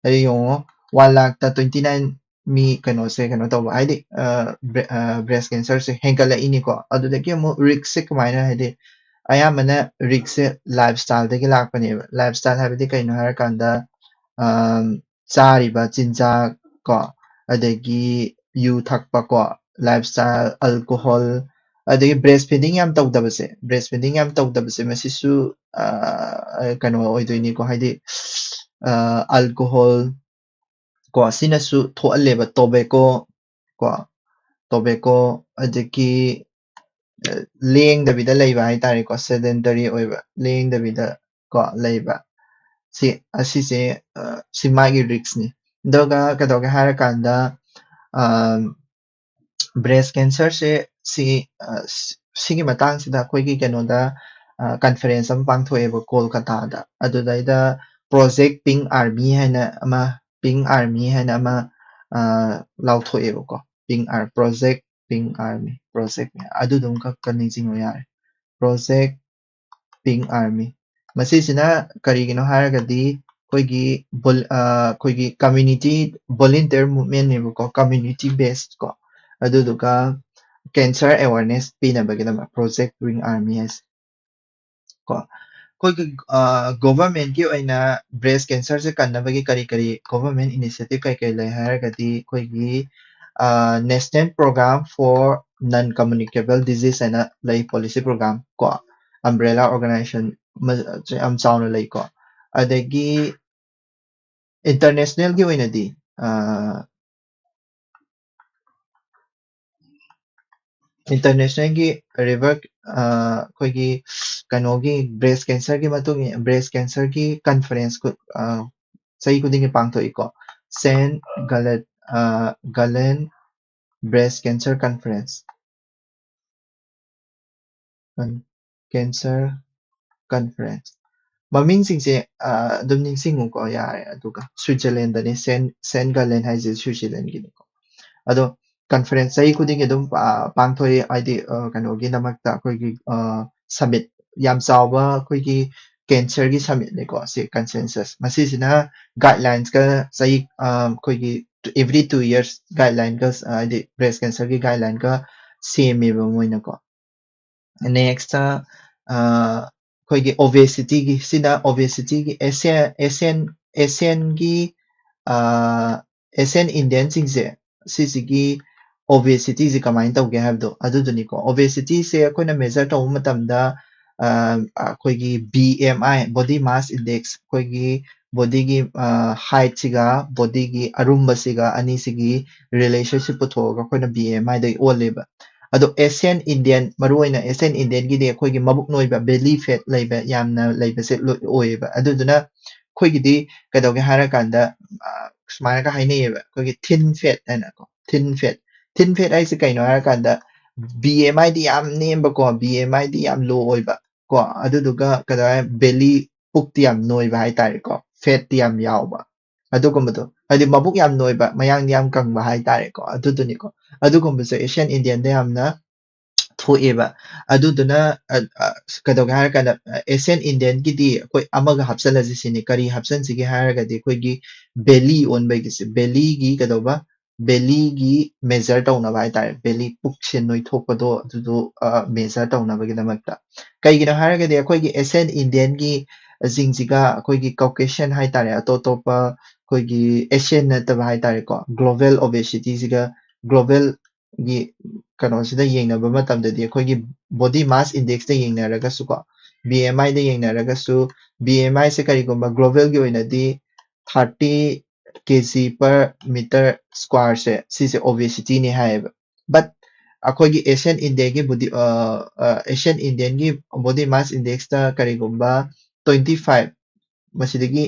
ꯍꯥꯏꯗꯤ ꯌꯦꯡꯉꯣ 1 ꯂꯥꯈꯇ 29 ꯃꯤ ꯀꯩꯅꯣꯁꯦ ꯀꯩꯅꯣ ꯇꯧꯕ ꯍꯥꯏꯗꯤ ꯕ꯭ꯔꯦꯁ ꯀꯦꯟꯁꯔꯁꯦ ꯍꯦꯟꯒꯠꯂꯛꯏꯅꯤꯀꯣ ꯑꯗꯨꯗꯒꯤ ꯑꯃꯨꯛ ꯔꯤꯛꯁꯁꯦ ꯀꯃꯥꯏꯅ ꯍꯥꯏꯗꯤ ꯑꯌꯥꯝꯕꯅ ꯔꯤꯛꯁꯁꯦ ꯂꯥꯏꯐ ꯁ꯭ꯇꯥꯏꯜꯗꯒꯤ ꯂꯥꯛꯄꯅꯦꯕ ꯂꯥꯏꯐ ꯁ꯭ꯇꯥꯏꯜ ꯍꯥꯏꯕꯗꯤ ꯀꯩꯅꯣ ꯍꯥꯏꯔꯀꯥꯟꯗ ꯆꯥꯔꯤꯕ ꯆꯤꯟꯖꯥꯛ ꯀꯣ ꯑꯗꯒꯤ ꯌꯨ ꯊꯛꯄ ꯀꯣ ꯂꯥꯏꯐ ꯁ꯭ꯇꯥꯏꯜ ꯑꯜꯀꯣꯍꯣꯜ ꯑꯗꯒꯤ ꯕ꯭ꯔꯦꯁ ꯐꯤꯗꯤꯡ ꯌꯥꯝ ꯇꯧꯗꯕꯁꯦ ꯃꯁꯤꯁꯨ ꯀꯩꯅꯣ ꯑꯣꯏꯗꯣꯏꯅꯤꯀꯣ ꯍꯥꯏꯗꯤ ꯑꯜꯀꯣꯍꯣꯜ ꯀꯣ ꯁꯤꯅꯁꯨ ꯊꯣꯛꯍꯜꯂꯦꯕ ꯀꯣ ꯇꯣꯕꯦꯀꯣ ꯑꯗꯒꯤ ꯂꯦꯡꯗꯕꯤꯗ ꯂꯩꯕ ꯍꯥꯏꯇꯥꯔꯦꯀꯣ ꯁꯦꯗꯦꯟꯇꯔꯤ ꯑꯣꯏꯕ ꯂꯦꯡꯗꯕꯤꯗ ꯀꯣ ꯂꯩꯕ ꯑꯁꯤꯁꯦ ꯁꯤ ꯃꯥꯒꯤ ꯔꯤꯛꯁꯅꯤ ꯑꯗꯨꯒ ꯀꯩꯗꯧꯒꯦ ꯍꯥꯏꯔꯀꯥꯟꯗ ꯕ꯭ꯔꯦꯁ ꯀꯦꯟꯁꯔꯁꯦ ꯁꯤꯒꯤ ꯃꯇꯥꯡꯁꯤꯗ ꯑꯩꯈꯣꯏꯒꯤ ꯀꯩꯅꯣꯗ ꯀꯟꯐꯔꯦꯟꯁ ꯑꯃ ꯄꯥꯡꯊꯣꯛꯑꯦꯕ ꯀꯣꯜꯀꯇꯥꯗ ꯑꯗꯨꯗꯩꯗ ꯄ꯭ꯔꯣꯖꯦꯛ ꯄꯤꯡ ꯑꯥꯔꯃꯤ ꯍꯥꯏꯅ ꯑꯃ ꯂꯥꯎꯊꯣꯛꯑꯦꯕꯀꯣ ꯄ꯭ꯔꯣꯖꯦꯛ ꯄꯤꯡ ꯑꯥꯔꯃꯤ ꯑꯗꯨꯗꯨꯝ ꯈꯛꯇ ꯅꯤꯡꯁꯤꯡꯉꯣ ꯌꯥꯔꯦ ꯄ꯭ꯔꯣꯖꯦꯛ ꯄꯤꯡ ꯑꯥꯔꯃꯤ ꯃꯁꯤꯁꯤꯅ ꯀꯔꯤꯒꯤꯅꯣ ꯍꯥꯏꯔꯒꯗꯤ ꯑꯩꯈꯣꯏꯒꯤ ꯀꯝꯃ꯭ꯌꯨꯅꯤꯇꯤ ꯚꯣꯂꯨꯟꯇꯤꯌꯔ ꯃꯨꯚꯃꯦꯟꯅꯦꯕꯀꯣ ꯀꯝꯃ꯭ꯌꯨꯅꯤꯇꯤ ꯕꯦꯁ ꯀꯣ ꯑꯗꯨꯗꯨꯒ ꯀꯦꯟꯁꯔ ꯑꯦꯋꯥꯔꯅꯦꯁ ꯄꯤꯅꯕꯒꯤꯗꯃꯛ ꯄ꯭ꯔꯣꯖꯦꯛ ꯋꯤꯡ ꯑꯥꯔꯃꯤ ꯍꯥꯏꯁꯦ ꯀꯣ ꯑꯩꯈꯣꯏꯒꯤ ꯒꯣꯚꯔꯟꯃꯦꯟꯠꯀꯤ ꯑꯣꯏꯅ ꯕ꯭ꯔꯦꯁ ꯀꯦꯟꯁꯔꯁꯦ ꯀꯟꯅꯕꯒꯤ ꯀꯔꯤ ꯒꯣꯚꯔꯟꯃꯦꯟꯠ ꯏꯅꯤꯁꯤꯌꯦꯇꯤꯚ ꯀꯩ ꯂꯩ ꯍꯥꯏꯔꯒꯗꯤ ꯑꯩꯈꯣꯏꯒꯤ ꯅꯦꯁꯅꯦꯜ ꯄ꯭ꯔꯣꯒ꯭ꯔꯥꯝ ꯐꯣꯔ ꯅꯟ ꯀꯝꯃꯨꯅꯤꯀꯦꯕꯜ ꯗꯤꯖꯤꯖ ꯍꯥꯏꯅ ꯂꯩ ꯄꯣꯂꯤꯁꯤ ꯄ꯭ꯔꯣꯒ꯭ꯔꯥꯝ ꯀꯣ ꯑꯝꯕ꯭ꯔꯦꯂꯥ ꯑꯣꯔꯒꯅꯥꯏꯖꯦꯁꯟ ꯌꯥꯝ ꯆꯥꯎꯅ ꯂꯩꯀꯣ ꯑꯗꯒꯤ ꯏꯟꯇꯔꯅꯦꯁꯅꯦꯜꯒꯤ ꯑꯣꯏꯅꯗꯤ ꯏꯟꯇꯔꯅꯦꯁꯅꯦꯜꯒꯤ ꯑꯩꯈꯣꯏꯒꯤ ꯀꯩꯅꯣꯒꯤ ꯕ꯭ꯔꯦꯁ ꯀꯦꯟꯁꯔꯒꯤ ꯀꯟꯐꯔꯦꯟꯁ ꯆꯍꯤ ꯈꯨꯗꯤꯡꯒꯤ ꯄꯥꯡꯊꯣꯛꯏꯀꯣ ꯁꯦꯟ ꯒꯂꯦꯟ ꯕ꯭ꯔꯦꯁ ꯀꯦꯟꯁꯔ ꯀꯟꯐꯔꯦꯟꯁ ꯃꯃꯤꯡꯁꯤꯡꯁꯦ ꯑꯗꯨꯝ ꯅꯤꯡꯁꯤꯡꯉꯨꯀꯣ ꯌꯥꯔꯦ ꯑꯗꯨꯒ ꯁ꯭ꯋꯤꯠꯖꯔꯂꯦꯟꯗꯅꯤ ꯁꯦꯟ ꯒꯂꯦꯟ ꯍꯥꯏꯁꯦ ꯁ꯭ꯋꯤꯠꯖꯔꯂꯦꯟꯒꯤꯅꯤꯀꯣ ꯑꯗꯣ ꯀꯟꯐꯔꯦꯟꯁ ꯆꯍꯤ ꯈꯨꯗꯤꯡꯒꯤ ꯑꯗꯨꯝ ꯄꯥꯡꯊꯣꯛꯏ ꯍꯥꯏꯗꯤ ꯀꯩꯅꯣꯒꯤꯗꯃꯛꯇ ꯑꯩꯈꯣꯏꯒꯤ ꯁꯃꯤꯠ ꯌꯥꯝ ꯆꯥꯎꯕ ꯑꯩꯈꯣꯏꯒꯤ ꯀꯦꯟꯁꯔꯒꯤ ꯁꯃꯤꯠꯅꯤꯀꯣ ꯁꯤ ꯀꯟꯁꯦꯟꯁꯁ ꯃꯁꯤꯁꯤꯅ ꯒꯥꯏꯗꯂꯥꯏꯟꯁꯀ ꯑꯩꯈꯣꯏꯒꯤ ꯑꯦꯚ꯭ꯔꯤ 2 years ꯒꯥꯏꯗꯂꯥꯏꯟꯒ ꯍꯥꯏꯗꯤ ꯕ꯭ꯔꯦꯁ ꯀꯦꯟꯁꯔꯒꯤ ꯒꯥꯏꯗꯂꯥꯏꯟꯒ ꯁꯦꯝꯃꯦꯕ ꯃꯣꯏꯅꯀꯣ ꯅꯦꯛꯁꯇ ꯑꯩꯈꯣꯏꯒꯤ ꯑꯣꯕꯦꯁꯤꯇꯤꯒꯤ ꯑꯦꯁꯤꯌꯟꯒꯤ ꯑꯦꯁꯤꯌꯟ ꯏꯟꯗꯤꯌꯟꯁꯤꯡꯁꯦ ꯁꯤꯁꯤꯒꯤ ꯑꯣꯕꯦꯁꯤꯇꯤꯁꯦ ꯀꯃꯥꯏꯅ ꯇꯧꯒꯦ ꯍꯥꯏꯕꯗꯣ ꯑꯗꯨꯗꯨꯅꯤꯀꯣ ꯑꯣꯕꯦꯁꯤꯇꯤꯁꯦ ꯑꯩꯈꯣꯏꯅ ꯃꯦꯖꯔ ꯇꯧꯕ ꯃꯇꯝꯗ ꯑꯩꯈꯣꯏꯒꯤ BMI ꯕꯣꯗꯤ ꯃꯥꯁ ꯏꯟꯗꯦꯛꯁ ꯑꯩꯈꯣꯏꯒꯤ ꯕꯣꯗꯤꯒꯤ ꯍꯥꯏꯠꯁꯤꯒ ꯕꯣꯗꯤꯒꯤ ꯑꯔꯨꯝꯕꯁꯤꯒ ꯑꯅꯤꯁꯤꯒꯤ ꯔꯤꯂꯦꯁꯟꯁꯤꯞ ꯄꯨꯊꯣꯛꯑꯒ ꯑꯩꯈꯣꯏꯅ BMIꯗꯒꯤ ꯑꯣꯜꯂꯦꯕ ꯑꯗꯣ ꯑꯦꯁꯤꯌꯟ ꯏꯟꯗꯤꯌꯟ ꯃꯔꯨꯑꯣꯏꯅ ꯑꯦꯁꯤꯌꯟ ꯏꯟꯗꯤꯌꯟꯒꯤꯗꯤ ꯑꯩꯈꯣꯏꯒꯤ ꯃꯕꯨꯛ ꯅꯣꯏꯕ ꯕꯦꯂꯤ ꯐꯦꯠ ꯂꯩꯕ ꯌꯥꯝꯅ ꯂꯩꯕꯁꯦ ꯑꯣꯏꯌꯦꯕ ꯑꯗꯨꯗꯨꯅ ꯑꯩꯈꯣꯏꯒꯤꯗꯤ ꯀꯩꯗꯧꯒꯦ ꯍꯥꯏꯔꯀꯥꯟꯗ ꯁꯨꯃꯥꯏꯅꯒ ꯍꯥꯏꯅꯩꯌꯦꯕ ꯑꯩꯈꯣꯏꯒꯤ ꯊꯤꯟ ꯐꯦꯠ ꯍꯥꯏꯅꯀꯣ ꯊꯤꯟ ꯐꯦꯠ ꯊꯤꯟ ꯐꯦꯠ ꯍꯥꯏꯁꯦ ꯀꯩꯅꯣ ꯍꯥꯏꯔꯀꯥꯟꯗ BMI ꯗꯤ ꯌꯥꯝ ꯅꯦꯝꯕꯀꯣ BMI ꯗꯤ ꯌꯥꯝ ꯂꯣ ꯑꯣꯏꯕ ꯀꯣ ꯑꯗꯨꯗꯨꯒ ꯀꯩꯗꯧꯔꯦ ꯕꯦꯂꯤ ꯄꯨꯛꯇꯤ ꯌꯥꯝ ꯅꯣꯏꯕ ꯍꯥꯏꯇꯥꯔꯦꯀꯣ ꯐꯦꯠꯇꯤ ꯌꯥꯝ ꯌꯥꯎꯕ ꯑꯗꯨꯒꯨꯝꯕꯗꯣ ꯍꯥꯏꯗꯤ ꯃꯕꯨꯛ ꯌꯥꯝ ꯅꯣꯏꯕ ꯃꯌꯥꯡꯗꯤ ꯌꯥꯝ ꯀꯪꯕ ꯍꯥꯏꯇꯥꯔꯦꯀꯣ ꯑꯗꯨꯗꯨꯅꯤꯀꯣ ꯑꯗꯨꯒꯨꯝꯕꯁꯦ ꯑꯦꯁꯤꯌꯥꯟ ꯏꯟꯗꯤꯌꯟꯗ ꯌꯥꯝꯅ ꯊꯣꯛꯑꯦꯕ ꯑꯗꯨꯗꯨꯅ ꯀꯩꯗꯧꯒꯦ ꯍꯥꯏꯔꯀꯥꯟꯗ ꯑꯦꯁꯤꯌꯟ ꯏꯟꯗꯤꯌꯟꯒꯤꯗꯤ ꯑꯩꯈꯣꯏ ꯑꯃꯒ ꯍꯥꯞꯆꯜꯂꯁꯤ ꯁꯤꯅꯤ ꯀꯔꯤ ꯍꯥꯞꯆꯟꯁꯤꯒꯦ ꯍꯥꯏꯔꯒꯗꯤ ꯑꯩꯈꯣꯏꯒꯤ ꯕꯦꯂꯤ ꯑꯣꯟꯕꯒꯤꯁꯦ ꯕꯦꯂꯤꯒꯤ ꯀꯩꯗꯧꯕ ꯕꯦꯂꯤꯒꯤ ꯃꯦꯖꯔ ꯇꯧꯅꯕ ꯍꯥꯏꯇꯥꯔꯦ ꯕꯦꯂꯤ ꯄꯨꯛꯁꯦ ꯅꯣꯏꯊꯣꯛꯄꯗꯣ ꯑꯗꯨꯗꯣ ꯃꯦꯖꯔ ꯇꯧꯅꯕꯒꯤꯗꯃꯛꯇ ꯀꯩꯒꯤꯅꯣ ꯍꯥꯏꯔꯒꯗꯤ ꯑꯩꯈꯣꯏꯒꯤ ꯑꯦꯁꯤꯌꯟ ꯏꯟꯗꯤꯌꯟꯒꯤ ꯁꯤꯡꯁꯤꯒ ꯑꯩꯈꯣꯏꯒꯤ ꯀauꯀꯦꯁꯤꯌꯟ ꯍꯥꯏꯇꯥꯔꯦ ꯑꯇꯣꯞ ꯑꯇꯣꯞꯄ ꯑꯩꯈꯣꯏꯒꯤ ꯑꯦꯁꯤꯌꯟ ꯅꯠꯇꯕ ꯍꯥꯏꯇꯥꯔꯦꯀꯣ ꯒ꯭ꯂꯣꯕꯦꯜ ꯑꯣꯕꯦꯁꯤꯇꯤꯁꯤꯒ ꯒ꯭ꯂꯣꯕꯦꯜꯒꯤ ꯀꯩꯅꯣꯁꯤꯗ ꯌꯦꯡꯅꯕ ꯃꯇꯝꯗꯗꯤ ꯑꯩꯈꯣꯏꯒꯤ ꯕꯣꯗꯤ ꯃꯥꯁ ꯏꯟꯗꯦꯛꯁꯇ ꯌꯦꯡꯅꯔꯒꯁꯨ ꯀꯣ BMI ꯗ ꯌꯦꯡꯅꯔꯒꯁꯨ BMI ꯁꯦ ꯀꯔꯤꯒꯨꯝꯕ ꯒ꯭ꯂꯣꯕꯦꯜꯒꯤ ꯑꯣꯏꯅꯗꯤ 30 kg per meter squareꯁꯦ ꯁꯤꯁꯦ obesity ꯍꯥꯏꯌꯦꯕ but ꯑꯩꯈꯣꯏꯒꯤ ꯑꯦꯁꯤꯌꯟ ꯏꯟꯗꯤꯌꯟꯒꯤ ꯕꯣꯗꯤ ꯃꯥꯁ ꯏꯟꯗꯦꯛꯁꯇ ꯀꯔꯤꯒꯨꯝꯕ 25 ꯃꯁꯤꯗꯒꯤ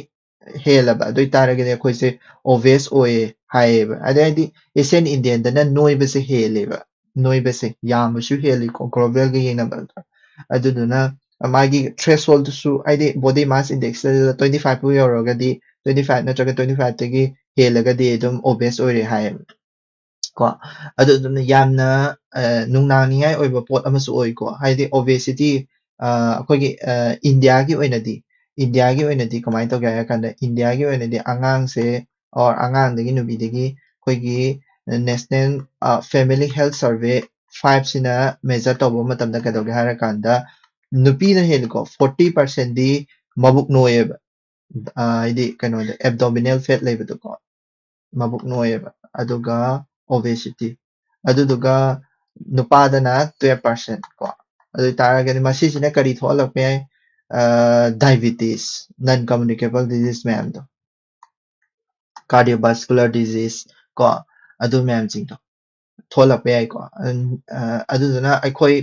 ꯍꯦꯜꯂꯕ ꯑꯗꯨ ꯑꯣꯏꯇꯥꯔꯒꯗꯤ ꯑꯩꯈꯣꯏꯁꯦ ꯑꯣꯕꯦꯁ ꯑꯣꯏꯌꯦ ꯍꯥꯏꯌꯦꯕ ꯑꯗꯩꯗꯤ ꯑꯦꯁꯤꯌꯟ ꯏꯟꯗꯤꯌꯟꯗꯅ ꯅꯣꯏꯕꯁꯦ ꯍꯦꯜꯂꯦꯕ ꯅꯣꯏꯕꯁꯦ ꯌꯥꯝꯕꯁꯨ ꯍꯦꯜꯂꯤꯀꯣ ꯒ꯭ꯂꯣꯕꯦꯜꯒ ꯌꯦꯡꯅꯕꯗ ꯑꯗꯨꯗꯨꯅ ꯃꯥꯒꯤ ꯊ꯭ꯔꯦꯁꯍꯣꯜꯗꯨꯁꯨ ꯍꯥꯏꯗꯤ ꯕꯣꯗꯤ ꯃꯥꯁ ꯏꯟꯗꯦꯛꯁꯇ 25 ꯐꯥꯎ ꯌꯧꯔꯒꯗꯤ 25 ꯅꯠꯇ꯭ꯔꯒ 25ꯇꯒꯤ ꯍꯦꯜꯂꯒꯗꯤ ꯑꯗꯨꯝ ꯑꯣꯕꯦꯁ ꯑꯣꯏꯔꯦ ꯍꯥꯏꯌꯦꯕ ꯀꯣ ꯑꯗꯨꯗꯨꯅ ꯌꯥꯝꯅ ꯅꯨꯡꯅꯥꯡꯅꯤꯡꯉꯥꯏ ꯑꯣꯏꯕ ꯄꯣꯠ ꯑꯃꯁꯨ ꯑꯣꯏꯀꯣ ꯍꯥꯏꯗꯤ ꯑꯣꯕꯦꯁꯤꯇꯤ ꯑꯩꯈꯣꯏꯒꯤ ꯏꯟꯗꯤꯌꯥꯒꯤ ꯑꯣꯏꯅꯗꯤ ꯀꯃꯥꯏꯅ ꯇꯧꯒꯦ ꯍꯥꯏꯔ ꯀꯥꯟꯗ ꯏꯟꯗꯤꯌꯥꯒꯤ ꯑꯣꯏꯅꯗꯤ ꯑꯉꯥꯡꯁꯦ ꯑꯣꯔ ꯑꯉꯥꯡꯗꯒꯤ ꯅꯨꯄꯤꯗꯒꯤ ꯑꯩꯈꯣꯏꯒꯤ ꯅꯦꯁꯅꯦꯜ ꯐꯦꯃꯤꯂꯤ ꯍꯦꯜꯊ ꯁꯔꯚꯦ 5ꯁꯤꯅ ꯃꯦꯖꯔ ꯇꯧꯕ ꯃꯇꯝꯗ ꯀꯩꯗꯧꯒꯦ ꯍꯥꯏꯔ ꯀꯥꯟꯗ ꯅꯨꯄꯤꯅ ꯍꯦꯜꯂꯤꯀꯣ 40%ꯗꯤ ꯃꯕꯨꯛ ꯅꯣꯏꯌꯦꯕ ꯍꯥꯏꯗꯤ ꯀꯩꯅꯣꯗ ꯑꯦꯕꯗꯣꯃꯤꯅꯦꯜ ꯐꯦꯠ ꯂꯩꯕꯗꯣꯀꯣ ꯃꯕꯨꯛ ꯅꯣꯏꯌꯦꯕ ꯑꯗꯨꯒ obesity ꯑꯗꯨꯗꯨꯒ ꯅꯨꯄꯥꯗꯅ 12% ꯀꯣ ꯑꯗꯨ ꯑꯣꯏꯇꯥꯔꯒꯗꯤ ꯃꯁꯤꯁꯤꯅ ꯀꯔꯤ ꯊꯣꯛꯍꯜꯂꯛꯄ ꯌꯥꯏ ꯗꯥꯏꯕꯤꯇꯤꯁ ꯅꯟ ꯀꯝꯃꯨꯅꯤꯀꯦꯕꯜ ꯗꯤꯖꯤꯁ ꯃꯌꯥꯝꯗꯣ ꯀꯥꯔꯗꯤꯑꯣꯚꯥꯁꯀꯨꯂꯔ ꯗꯤꯖꯤꯁ ꯀꯣ ꯑꯗꯨ ꯃꯌꯥꯝꯁꯤꯡꯗꯣ ꯊꯣꯛꯂꯛꯄ ꯌꯥꯏꯀꯣ ꯑꯗꯨꯗꯨꯅ ꯑꯩꯈꯣꯏ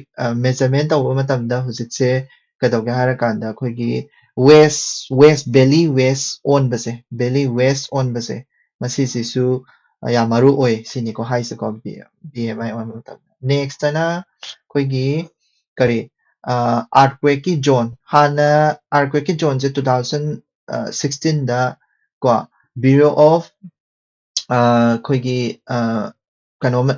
ꯃꯦꯖꯔꯃꯦꯟ ꯇꯧꯕ ꯃꯇꯝꯗ ꯍꯧꯖꯤꯛꯁꯦ ꯀꯩꯗꯧꯒꯦ ꯍꯥꯏꯔꯀꯥꯟꯗ ꯑꯩꯈꯣꯏꯒꯤ ꯕꯦꯂꯤ ꯋꯦꯁ ꯑꯣꯟꯕꯁꯦ ꯕꯦꯂꯤ ꯋꯦꯁ ꯑꯣꯟꯕꯁꯦ ꯃꯁꯤꯁꯤꯁꯨ ꯌꯥꯝ ꯃꯔꯨ ꯑꯣꯏ ꯁꯤꯅꯤꯀꯣ ꯍꯥꯏꯁꯦꯀꯣ BMI ꯑꯣꯟꯕ ꯃꯇꯝꯗ ꯅꯦꯛꯁꯇꯅ ꯑꯩꯈꯣꯏꯒꯤ ꯀꯔꯤ ꯑꯥꯔꯊꯀ꯭ꯋꯦꯛꯀꯤ ꯖꯣꯟ ꯍꯥꯟꯅ ꯑꯥꯔꯊꯀ꯭ꯋꯦꯛꯀꯤ ꯖꯣꯟꯁꯦ 2016ꯗ ꯀꯣ ꯕ꯭ꯌꯨꯔꯣ ꯑꯣꯐ ꯑꯩꯈꯣꯏꯒꯤ ꯀꯩꯅꯣꯝ